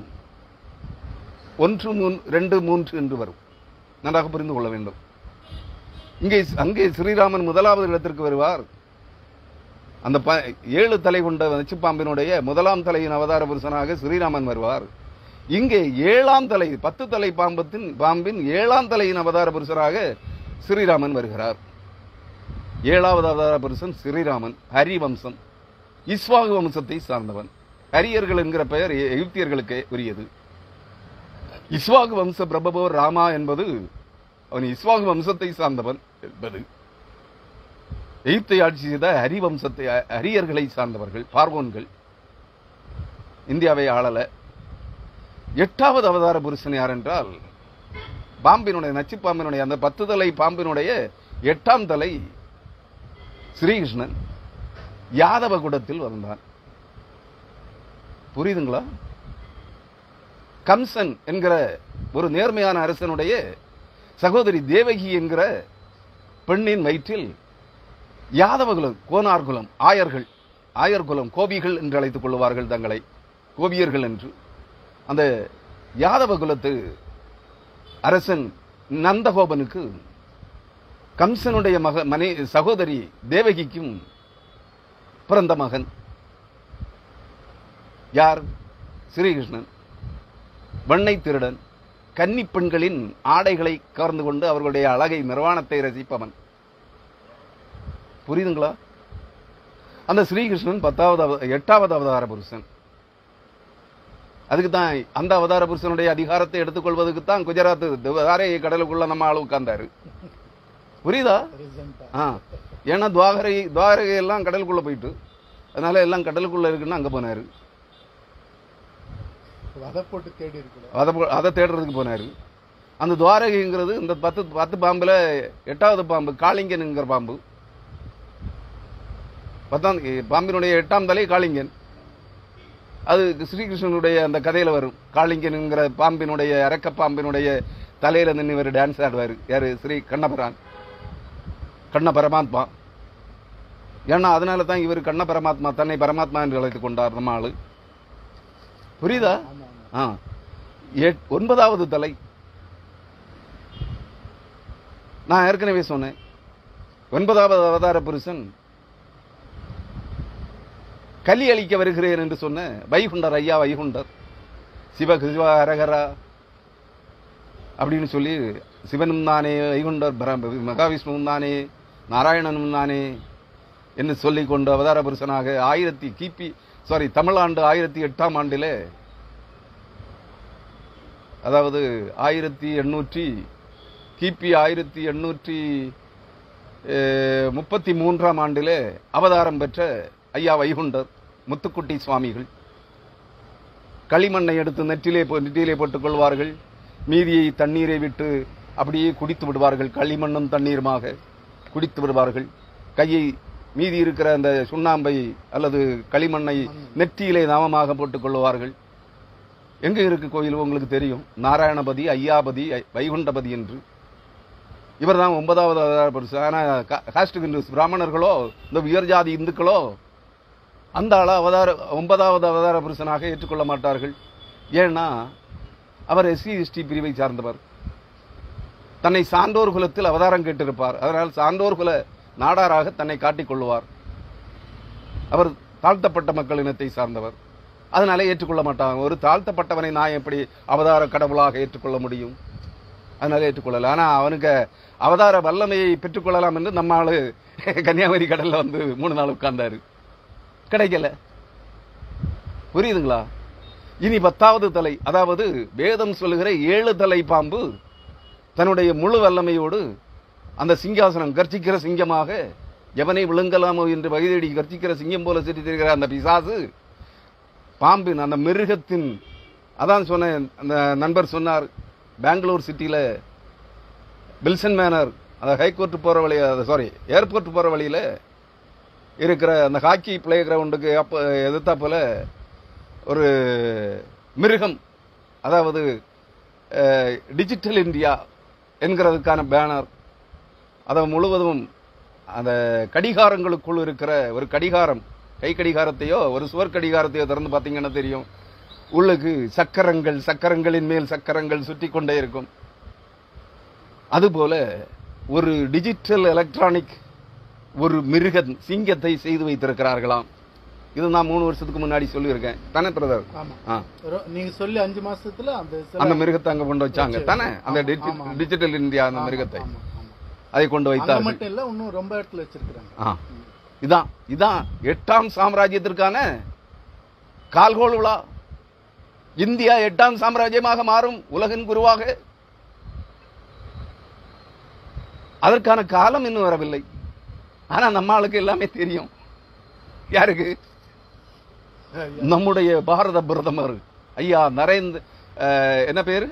1, 2, 3 என்று வரும். நன்றாக புரிந்து கொள்ள வேண்டும். அங்கே ஸ்ரீராமன் 1வது இடத்திற்கு வருவார். அந்த 7 தலை கொண்ட நச்சுப்பாம்பினுடைய 1ஆம் தலையின் அவதார புருஷனாக ஸ்ரீராமன் வருவார். இங்கே 7ஆம் தலை, 10 தலை பாம்பின் 7ஆம் தலையின் அவதார புருஷராக ஸ்ரீராமன் வருகிறார். 7வது அவதார புருஷன் ஸ்ரீராமன். ஹரி வம்சம், இஸ்வாகு வம்சத்தை சார்ந்தவன். ஹரியர்கள் என்கிற பெயர் எகிப்தியர்களுக்கு உரியது. இஸ்வாகு வம்ச பிரபவோ ராமா என்பது அவன் இஸ்வாகு வம்சத்தை சார்ந்தவன் என்பது. எகிப்தை ஆட்சி செய்த ஹரி வம்சத்தை, ஹரியர்களை சார்ந்தவர்கள், பார்வோன்கள். இந்தியாவை ஆளல. 8வது அவதார புருஷன் யார் என்றால், பாம்பினுடைய, நச்சு பாம்பினுடைய, அந்த 10 தலை பாம்பினுடைய 8ஆம் தலை ஸ்ரீகிருஷ்ணன் யாதவ குடத்தில் வந்தான். புரியுதுங்களா? கம்சன் என்கிற ஒரு நேர்மையான அரசனுடைய சகோதரி தேவகி என்கிற பெண்ணின் வயிற்றில் யாதவகுலம், கோனார்குலம், ஆயர்குலம், கோபிகள் என்று அழைத்துக் கொள்வார்கள் தங்களை, கோபியர்கள் என்று. அந்த யாதவ குலத்து அரசன் நந்தகோபனுக்கு கம்சனுடைய சகோதரி தேவகிக்கும் பிறந்த மகன் யார்? ஸ்ரீகிருஷ்ணன். வெண்ணை திருடன், கன்னி பெண்களின் ஆடைகளை கவர்ந்து கொண்டு அவர்களுடைய அழகை, நிர்வாணத்தை ரசிப்பவன். புரியுதுங்களா? அந்த ஸ்ரீகிருஷ்ணன் 8வது அவதார புருஷன். அதுக்கு தான் அந்த அவதார புருஷனுடைய அதிகாரத்தை எடுத்துக்கொள்வதற்கு தான் குஜராத் துவாரகை கடலுக்குள்ள நம்ம ஆளு உட்கார்ந்தாரு. புரியுதா? ஏன்னா துவாரகை எல்லாம் கடலுக்குள்ள போயிட்டு, அதனால எல்லாம் கடலுக்குள்ள இருக்குன்னு அங்க போனாரு. அதை தேடுறதுக்கு போனாரு. அந்த துவாரகைங்கிறது இந்த 10 பாம்புல 8வது பாம்பு காளிங்கன் என்கிற பாம்பு. 10ஆம் பாம்பினுடைய 8ஆம் தலை காளிங்கன். அது ஸ்ரீகிருஷ்ணனுடைய அந்த கதையில வரும். காளிங்கனுங்கிற பாம்பினுடைய அரக்க பாம்பினுடைய தலையில நின்று இவர் டான்ஸ் ஆடுவாரு. யாரு? ஸ்ரீ கண்ணபுரான், கண்ண பரமாத்மா. ஏன்னா அதனால தான் இவர் கண்ண பரமாத்மா, தன்னை பரமாத்மா என்று அழைத்துக் கொண்டார் நம்ம ஆளு. புரியுதா? 9வது தலை. நான் ஏற்கனவே சொன்னேன், 9வது அவதார புருஷன் கலி அளிக்க வருகிறேன் என்று சொன்ன வைகுண்டர். ஐயா வைகுண்டர், சிவ சிவ ஹரஹரா அப்படின்னு சொல்லி சிவனும் தானே, வைகுண்டர் மகாவிஷ்ணுவும் தானே, நாராயணனும் தானே என்று சொல்லிக் கொண்டு அவதார புருஷனாக தமிழாண்டு 1008ஆம் ஆண்டிலே, அதாவது 1833ஆம் ஆண்டிலே அவதாரம் பெற்ற ஐயா வைகுண்டர் முத்துக்குட்டி சுவாமிகள் களிமண்ணை எடுத்து நெற்றிலே போட்டுக் கொள்வார்கள். மீதியை தண்ணீரை விட்டு அப்படியே குடித்து விடுவார்கள். களிமண்ணும் தண்ணீருமாக குடித்து விடுவார்கள். கையை மீதி இருக்கிற அந்த சுண்ணாம்பை அல்லது களிமண்ணை நெற்றியிலே நாமமாக போட்டுக் கொள்வார்கள். எங்க இருக்கு கோயில் உங்களுக்கு தெரியும், நாராயணபதி, ஐயாபதி, வைகுண்டபதி என்று. இவர் தான் 9வது அவதார புருஷன். ஆனா காஸ்ட் ஹிந்துஸ் பிராமணர்களோ இந்த உயர்ஜாதி இந்துக்களோ அந்த ஆள 9வது அவதார புருஷனாக ஏற்றுக்கொள்ள மாட்டார்கள். ஏன்னா அவர் எஸ்சி எஸ்டி பிரிவை சார்ந்தவர். தன்னை சான்றோர் குலத்தில் அவதாரம் கேட்டிருப்பார். அதனால் சான்றோர் குல நாடாராக தன்னை காட்டிக் கொள்வார். அவர் தாழ்த்தப்பட்ட மக்கள் இனத்தை சார்ந்தவர். அதனால ஏற்றுக்கொள்ள மாட்டாங்க. ஒரு தாழ்த்தப்பட்டவனை நான் எப்படி அவதார கடவுளாக ஏற்றுக்கொள்ள முடியும்? அதனால ஏற்றுக்கொள்ளல. ஆனா அவனுக்கு அவதார வல்லமையை பெற்றுக்கொள்ளலாம் என்று நம்ம ஆளு கன்னியாகுமரி கடல்ல வந்து 3 நாள் உட்கார்ந்தாரு. கிடைக்கல. புரியுதுங்களா? இனி 10வது தலை, அதாவது வேதம் சொல்லுகிற 7 தலை பாம்பு தன்னுடைய முழு வல்லமையோடு அந்த சிங்காசனம் கர்ச்சிக்கிற சிங்கமாக எவனை விழுங்கலாமோ என்று வகைதேடி கர்ச்சிக்கிற சிங்கம் போல சிரித்திருக்கிற அந்த பிசாசு பாம்பின் அந்த மிருகத்தின், அதான் சொன்னேன். அந்த நண்பர் சொன்னார், பெங்களூர் சிட்டியில பில்சன் மேனர், அந்த ஹைகோர்ட் போற வழி, ஏர்போர்ட் போற வழியில இருக்கிற அந்த ஹாக்கி பிளே கிரவுண்டுக்கு எதிர்த்தா போல ஒரு மிருகம், அதாவது டிஜிட்டல் இந்தியா என்கிறதுக்கான பேனர், அதை முழுவதும் அந்த கடிகாரங்களுக்குள் இருக்கிற ஒரு கடிகாரம், கை கடிகாரத்தையோ ஒரு சுவர் கடிகாரத்தையோ திறந்து பார்த்தீங்கன்னா தெரியும், உள்ளுக்கு சக்கரங்களின் மேல் சக்கரங்கள் சுற்றி கொண்டே இருக்கும். அதுபோல ஒரு டிஜிட்டல் எலக்ட்ரானிக் ஒரு மிருக சிங்கத்தை செய்து வைத்திருக்கிறார்களாம். இது நான் 3 வருஷத்துக்கு முன்னாடி சொல்லியிருக்கேன் தானே பிரதர்? நீங்க சொல்லி 5 மாசத்துல அந்த மிருகத்தை அங்க கொண்டு வச்சாங்க தானே, அந்த டிஜிட்டல் இந்தியா அந்த மிருகத்தை அதை கொண்டு வைத்தார்கள். மட்டும் இல்ல, இன்னும் ரொம்ப இடத்துல வச்சிருக்காங்க. இதான் 8ஆம் சாம்ராஜ்யத்திற்கான கால்கோள் விழா. இந்தியா 8ஆம் சாம்ராஜ்யமாக மாறும், உலகின் குருவாக. அதற்கான காலம் இன்னும் வரவில்லை. ஆனா நம்ம ஆளுக்கு எல்லாமே தெரியும். யாருக்கு? நம்முடைய பாரத பிரதமர் ஐயா என்ன பேரு?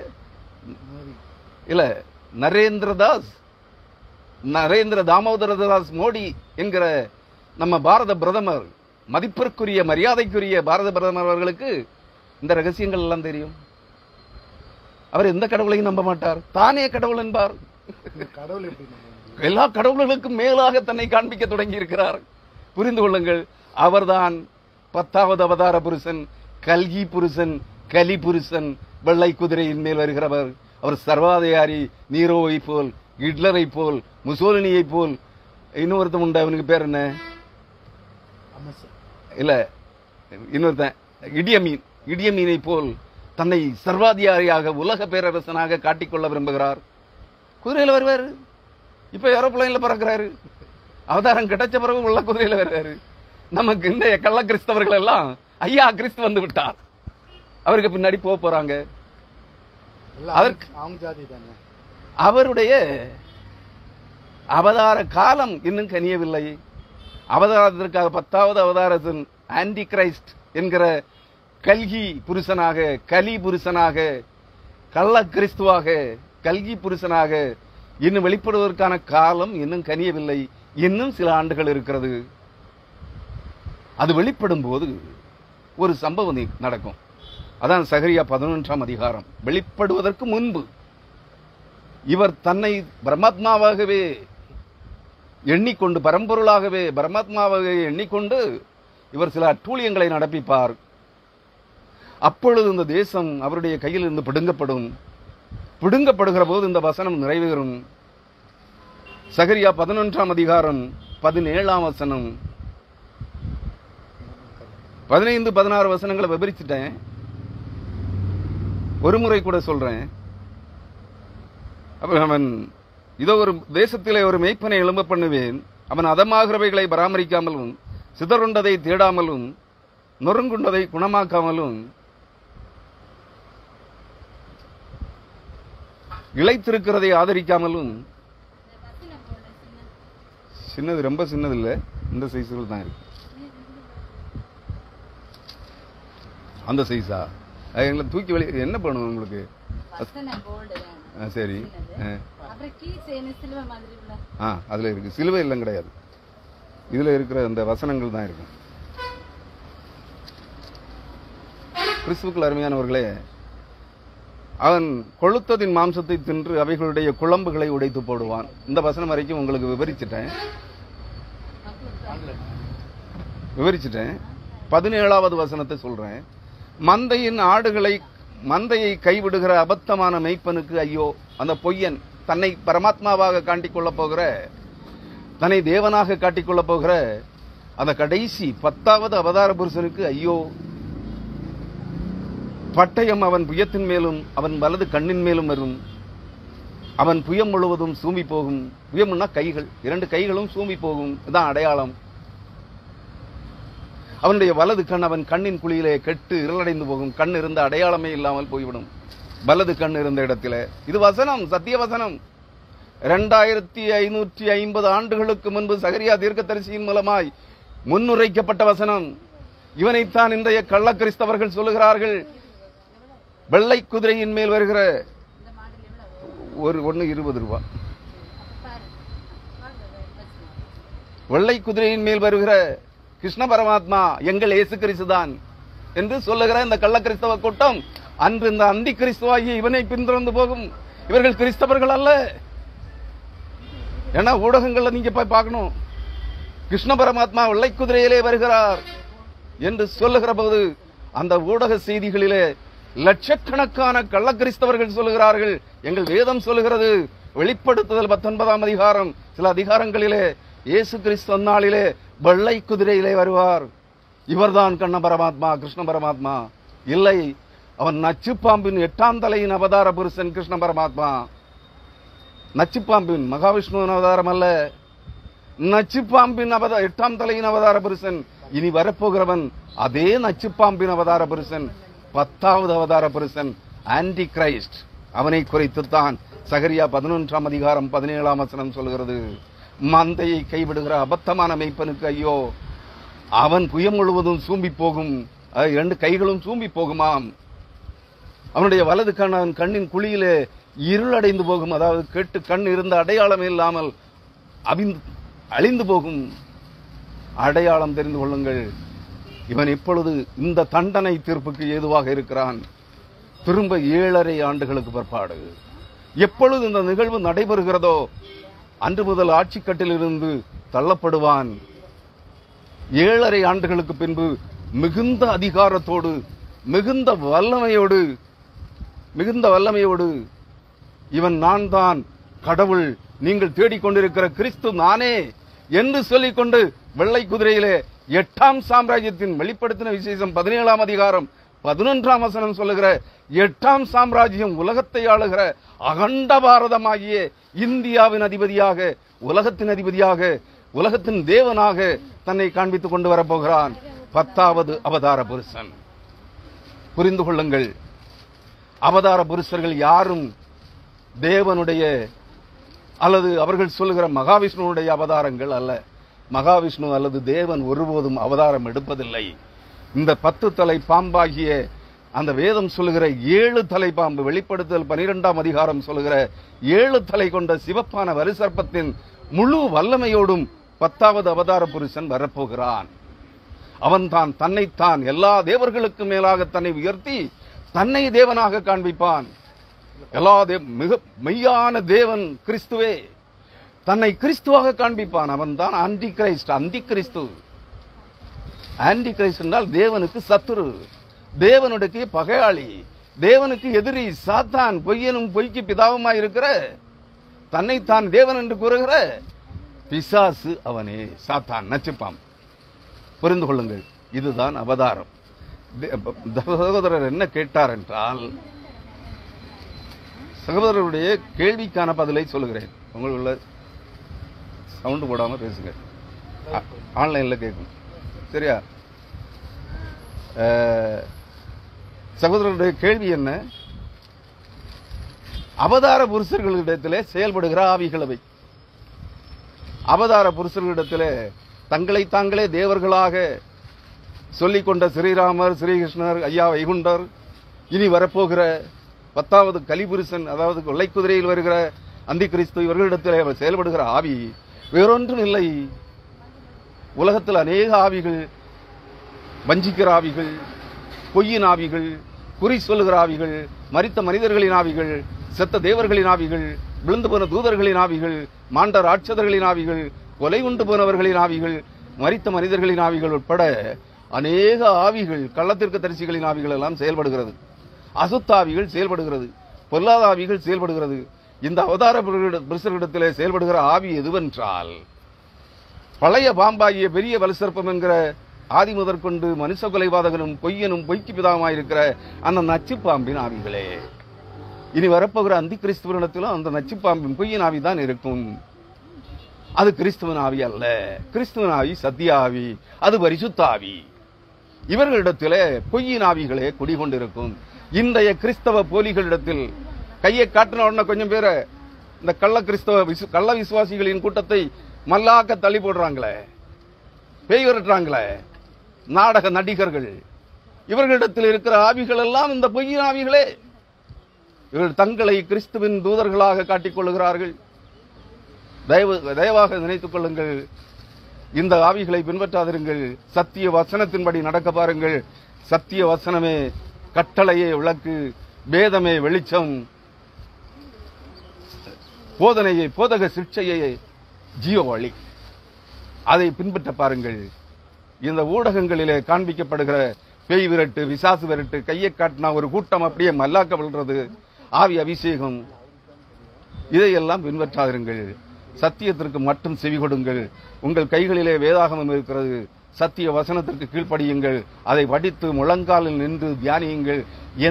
இல்ல, நரேந்திர தாமோதரதாஸ் மோடி என்கிற நம்ம பாரத பிரதமர், மதிப்பிற்குரிய மரியாதைக்குரிய பாரத பிரதமர் அவர்களுக்கு இந்த ரகசியங்கள் எல்லாம் தெரியும். அவர் எந்த கடவுளையும் நம்ப மாட்டார், தானே கடவுள் என்பார். எல்லா கடவுள்களுக்கும் மேலாக தன்னை காண்பிக்க தொடங்கி இருக்கிறார். புரிந்து கொள்ளுங்கள். அவர்தான் 10வது அவதார புருஷன், கல்கி புருஷன், கலி புருஷன், வெள்ளை குதிரையின் மேல் வருகிறவர். அவர் சர்வாதிகாரி, நீரோவை போல், ஹிட்லரை போல், முசோலினியை போல். இன்னொருத்தன் உண்டு, அவனுக்கு பேர் என்ன? இல்ல, இன்னொருத்தன் இடியமீனை போல் தன்னை சர்வாதிகாரியாக உலக பேரரசனாக காட்டிக்கொள்ள விரும்புகிறார். குதிரையில வருவாரு. இப்ப ஏரோப்ளைன்ல பறக்கிறாரு. அவதாரம் கிடைச்ச பிறகு உள்ள குதிரையில வருவாரு. நமக்கு இந்த கள்ள கிறிஸ்தவர்கள் எல்லாம் ஐயா கிறிஸ்து வந்து விட்டார், அவருக்கு பின்னாடி போறாங்க. அவருடைய அவதார காலம் இன்னும் கனியவில்லை. அவதாரத்திற்காக 10வது அவதாரத்தின் ஆன்டி கிரைஸ்ட் என்கிற கல்கி புருஷனாக, கலி புருஷனாக, கள்ள கிறிஸ்துவாக, கல்கி புருஷனாக இன்னும் வெளிப்படுவதற்கான காலம் இன்னும் கனியவில்லை. இன்னும் சில ஆண்டுகள் இருக்கிறது. அது வெளிப்படும் போது ஒரு சம்பவம் நடக்கும். அதான் சகரியா 11ஆம் அதிகாரம். வெளிப்படுவதற்கு முன்பு இவர் தன்னை பரமாத்மாவாகவே எண்ணிக்கொண்டு, பரம்பொருளாகவே பரமாத்மாவாகவே எண்ணிக்கொண்டு இவர் சில அட்டூழியங்களை நடப்பிப்பார். அப்பொழுது இந்த தேசம் அவருடைய கையில் இருந்து பிடுங்கப்படும். பிடுங்கப்படுகிற போது இந்த வசனம் நிறைவேறும். சகரியா 11ஆம் அதிகாரம் 17ஆம் வசனம். 15, 16 வசனங்களை விவரிச்சுட்டேன். ஒரு முறை கூட சொல்றேன். அவன் இதோ ஒரு தேசத்திலே ஒரு மேய்ப்பனை எழும்ப பண்ணுவேன். அவன் அதமாகிறவைகளை பராமரிக்காமலும், சிதறுண்டதை தேடாமலும், நொறுங்குண்டதை குணமாக்காமலும், இளைத்திருக்கிறதை ஆதரிக்காமலும், சின்னது ரொம்ப சின்னது இல்லை, இந்த சைஸ்கள் தான் இருக்கு. அந்த சைஸா எங்களை தூக்கி வெளியே என்ன பண்ணுவோம் உங்களுக்கு? சரி, அதுல இருக்கு. சிலுவை எல்லாம் கிடையாது, இதுல இருக்கிற அந்த வசனங்கள் தான் இருக்கும். கிறிஸ்துவுக்குள் அருமையானவர்களே, அவன் கொழுத்ததின் மாம்சத்தை தின்று அவைகளுடைய குழம்புகளை உடைத்து போடுவான். இந்த வசனம் வரைக்கும் உங்களுக்கு விவரிச்சுட்டேன். 17வது வசனத்தை சொல்றேன். மந்தையை கைவிடுகிற அபத்தமான மெய்ப்பனுக்கு ஐயோ. அந்த பொய்யன், தன்னை பரமாத்மாவாக காட்டிக்கொள்ள போகிற, தன்னை தேவனாக காட்டிக்கொள்ள போகிற அந்த கடைசி 10வது அவதார புருஷனுக்கு ஐயோ. பட்டயம் அவன் புயத்தின் மேலும் அவன் வலது கண்ணின் மேலும் வரும். அவன் புயம் முழுவதும் சூம்பி போகும். புயம்னா கைகள், 2 கைகளும் சூம்பி போகும். இதுதான் அடையாளம். அவனுடைய வலது கண் அவன் கண்ணின் குழியிலே கெட்டு இருளடைந்து போகும். கண் இருந்த அடையாளமே இல்லாமல் போய்விடும், வலது கண் இருந்த இடத்துல. இது வசனம், சத்திய வசனம். 2550 ஆண்டுகளுக்கு முன்பு சகரியா தீர்க்கதரிசியின் மூலமாய் முன்னுரைக்கப்பட்ட வசனம். இவனைத்தான் இன்றைய கள்ள கிறிஸ்தவர்கள் சொல்லுகிறார்கள். வெள்ளை குதிரையின் மேல் வருகிற ஒன்னு 20 ரூபாய், வெள்ளை குதிரையின் மேல் வருகிற கிருஷ்ண பரமாத்மா எங்கள் இயேசு கிறிஸ்துதான் என்று சொல்லுகிற இந்த கள்ள கிறிஸ்தவ கூட்டம் அன்று இந்த அந்தி கிறிஸ்துவாகி இவனை பின்தொடர்ந்து போகும். இவர்கள் கிறிஸ்தவர்கள் அல்ல. ஏன்னா ஊடகங்கள்ல நீங்க போய் பார்க்கணும், கிருஷ்ண பரமாத்மா வெள்ளை குதிரையிலே வருகிறார் என்று சொல்லுகிற போது அந்த ஊடக செய்திகளிலே லட்சக்கணக்கான கள்ள கிறிஸ்தவர்கள் சொல்லுகிறார்கள். எங்கள் வேதம் சொல்லுகிறது, வெளிப்படுத்துதல் 19ஆம் அதிகாரம் சில அதிகாரங்களிலே இயேசு கிறிஸ்து நாளிலே வெள்ளை குதிரையிலே வருவார். இவர்தான் கண்ண பரமாத்மா, கிருஷ்ண பரமாத்மா இல்லை. அவன் நச்சுப்பாம்பின் 8ஆம் தலையின் அவதார புருஷன் கிருஷ்ண பரமாத்மா. நச்சுப்பாம்பின், மகாவிஷ்ணுவின் அவதாரம் அல்ல, நச்சுப்பாம்பின் 8ஆம் தலையின் அவதார புருஷன். இனி வரப்போகிறவன் அதே நச்சுப்பாம்பின் அவதார புருஷன், 10வது அவதார புருஷன், ஆன்டி கிரைஸ்ட். அவனை குறித்துத்தான் சகரியா 11ஆம் அதிகாரம் 17ஆம் வசனம் சொல்கிறது. மந்தையை கைவிடுகிற அபத்தமான மெய்ப்பனுக்கு ஐயோ. அவன் புயம் முழுவதும் சூம்பி போகும், 2 கைகளும் சூம்பி போகுமாம். அவனுடைய வலது கண் அவன் கண்ணின் குழியிலே இருளடைந்து போகும். அதாவது கெட்டு கண் இருந்த அடையாளம் இல்லாமல் அழிந்து போகும். அடையாளம் தெரிந்து கொள்ளுங்கள். இவன் இப்பொழுது இந்த தண்டனை தீர்ப்புக்கு ஏதுவாக இருக்கிறான். திரும்ப 7.5 ஆண்டுகளுக்கு பிற்பாடு எப்பொழுது இந்த நிகழ்வு நடைபெறுகிறதோ அன்று முதல் ஆட்சிக்கட்டிலிருந்து தள்ளப்படுவான். 7.5 ஆண்டுகளுக்கு பின்பு மிகுந்த அதிகாரத்தோடு, மிகுந்த வல்லமையோடு இவன் நான் தான் கடவுள், நீங்கள் தேடிக்கொண்டிருக்கிற கிறிஸ்து நானே என்று சொல்லிக்கொண்டு வெள்ளை குதிரையிலே 8ஆம் சாம்ராஜ்யத்தின் வெளிப்படுத்தின விசேஷம் 17ஆம் அதிகாரம் 11ஆம் வசனம் சொல்லுகிற 8ஆம் சாம்ராஜ்யம் உலகத்தை ஆளுகிற அகண்ட பாரதமாகிய இந்தியாவின் அதிபதியாக, உலகத்தின் அதிபதியாக, உலகத்தின் தேவனாக தன்னை காண்பித்துக் கொண்டு வரப்போகிறான் 10வது அவதார புருஷன். புரிந்து கொள்ளுங்கள், அவதார புருஷர்கள் யாரும் தேவனுடைய அல்லது அவர்கள் சொல்லுகிற மகாவிஷ்ணுடைய அவதாரங்கள் அல்ல. மகாவிஷ்ணு அல்லது தேவன் ஒருபோதும் அவதாரம் எடுப்பதில்லை. இந்த 10 தலை பாம்பாகிய அந்த வேதம் சொல்லுகிற 7 தலை பாம்பு, வெளிப்படுத்தல் 12ஆம் அதிகாரம் சொல்லுகிற 7 தலை கொண்ட சிவப்பான வரிசர்ப்பத்தின் முழு வல்லமையோடும் 10வது அவதார புருஷன் வரப்போகிறான். அவன் தான் தன்னைத்தான் எல்லா தேவர்களுக்கும் மேலாக தன்னை உயர்த்தி தன்னை தேவனாக காண்பிப்பான். எல்லா மிக மெய்யான தேவன் கிறிஸ்துவே தன்னை கிறிஸ்துவாக காண்பிப்பான். அவன் தான் ஆன்டி கிரைஸ்ட். அந்தி கிறிஸ்து. ஆன்டி கிரைஸ்ட் என்றால் தேவனுக்கு சத்துரு, தேவனுடைய பகையாளி, தேவனுக்கு எதிரி, சாத்தான், பொய்யனும் பொய்க்கு பிதாவுமாய் இருக்கிற தன்னைத்தான் தேவன் என்று கூறுகிற பிசாசு அவனே, சாத்தான், நச்சுப்பாம். புரிந்து கொள்ளுங்கள், இதுதான் அவதாரம். சகோதரர் என்ன கேட்டார் என்றால், சகோதரருடைய கேள்விக்கான பதிலை சொல்லுகிறேன். உங்களுள்ள சவுண்ட் போடாம பேசுங்க, ஆன்லைன்ல கேட்கும். சரியா? சகோதரருடைய கேள்வி என்ன? அவதார புருஷர்களிடத்திலே செயல்படுகிற ஆவிகளவை. அவதார புருஷர்களிடத்திலே தங்களை தாங்களே தேவர்களாக சொல்லிக் கொண்ட ஸ்ரீராமர், ஸ்ரீகிருஷ்ணர், ஐயா வைகுண்டர், இனி வரப்போகிற 10வது கலிபுருஷன், அதாவது கொள்ளைக்குதிரையில் வருகிற அந்தி கிறிஸ்து, இவர்களிடத்திலே செயல்படுகிற ஆவி வேறொன்றும் இல்லை. உலகத்தில் அநேக ஆவிகள், வஞ்சிக்கிற ஆவிகள், பொய்யின் ஆவிகள், குறி சொல்லுகிற ஆவிகள், மரித்த மனிதர்களின் ஆவிகள், செத்த தேவர்களின் ஆவிகள், விழுந்து போன தூதர்களின் ஆவிகள், மாண்ட ராட்சதர்களின் ஆவிகள், கொலை உண்டு போனவர்களின் ஆவிகள், மரித்த மனிதர்களின் ஆவிகள் உட்பட அநேக ஆவிகள், கள்ளத்திற்கு தரிசிகளின் ஆவிகள் எல்லாம் செயல்படுகிறது. அசுத்தாவிகள் செயல்படுகிறது, பொல்லாத ஆவிகள் செயல்படுகிறது. இந்த அவதார புருஷர்களிடத்திலே செயல்படுகிற ஆவி எதுவென்றால், பழைய பாம்பாகிய பெரிய வலுசற்பம் என்கிற ஆதி முதற்கொண்டு மனுஷ கொலைபாதகனும் பொய்யனும் பொய்க்கு பிதாவுமாயிருக்கிற அந்த நச்சுப்பாம்பின் ஆவிகளே. இனி வரப்போகிற அந்தி கிறிஸ்துவனிடத்திலும் அந்த நச்சுப்பாம்பின் பொய்யின் ஆவிதான் இருக்கும். அது கிறிஸ்துவன் ஆவி அல்ல. கிறிஸ்துவன் ஆவி சத்திய ஆவி, அது பரிசுத்த ஆவி. இவர்களிடத்திலே பொய்யின் ஆவிகளே குடிகொண்டிருக்கும். இன்றைய கிறிஸ்தவ போலிகளிடத்தில் கையை காட்டின உடனே கொஞ்சம் பேரை இந்த கள்ள விசுவாசிகளின் கூட்டத்தை மல்லாக்க தள்ளி போடுறாங்களே, பேய் விரட்டுறாங்களே, நாடக நடிகர்கள், இவர்களிடத்தில் இருக்கிற ஆவிகள் எல்லாம் இந்த பொய்யின் ஆவிகளே. இவர்கள் தங்களை கிறிஸ்துவின் தூதர்களாக காட்டிக் கொள்ளுகிறார்கள். தயவாக நினைத்துக் கொள்ளுங்கள், இந்த ஆவிகளை பின்பற்றாதிருங்கள். சத்திய வசனத்தின்படி நடக்க பாருங்கள். சத்திய வசனமே கட்டளையே விளக்கு, வேதமே வெளிச்சம், போதனையை போதக சிக்ஷையே ஜீவ வழி. அதை பின்பற்ற பாருங்கள். இந்த ஊடகங்களிலே காண்பிக்கப்படுகிற பேய் விரட்டு, விசாசு விரட்டு, கையை காட்டினா ஒரு கூட்டம் அப்படியே மல்லாக்க விழுறது, ஆவி அபிஷேகம், இதையெல்லாம் பின்பற்றாதிருங்கள். சத்தியத்திற்கு மட்டும் செவி கொடுங்கள். உங்கள் கைகளிலே வேதாகமம் இருக்கிறது. சத்திய வசனத்திற்கு கீழ்ப்படியுங்கள். அதை வடித்து முழங்காலில் நின்று தியானியுங்கள்.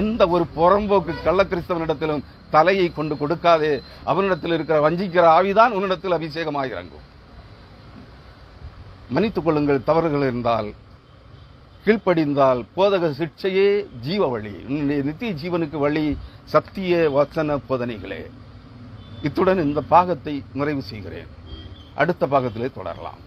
எந்த ஒரு புறம்போக்கு கள்ள கிறிஸ்தவனிடத்திலும் தலையை கொண்டு கொடுக்காதே. அவனிடத்தில் இருக்கிற வஞ்சிக்கிற ஆவிதான் உன்னிடத்தில் அபிஷேகமாக இறங்கும். மன்னித்துக் கொள்ளுங்கள், தவறுகள் இருந்தால். கீழ்ப்படிந்தால் போதக சிக்ஷையே ஜீவ வழி, நித்திய ஜீவனுக்கு வழி சத்திய வசன போதனைகளே. இத்துடன் இந்த பாகத்தை நிறைவு செய்கிறேன். அடுத்த பாகத்திலே தொடரலாம்.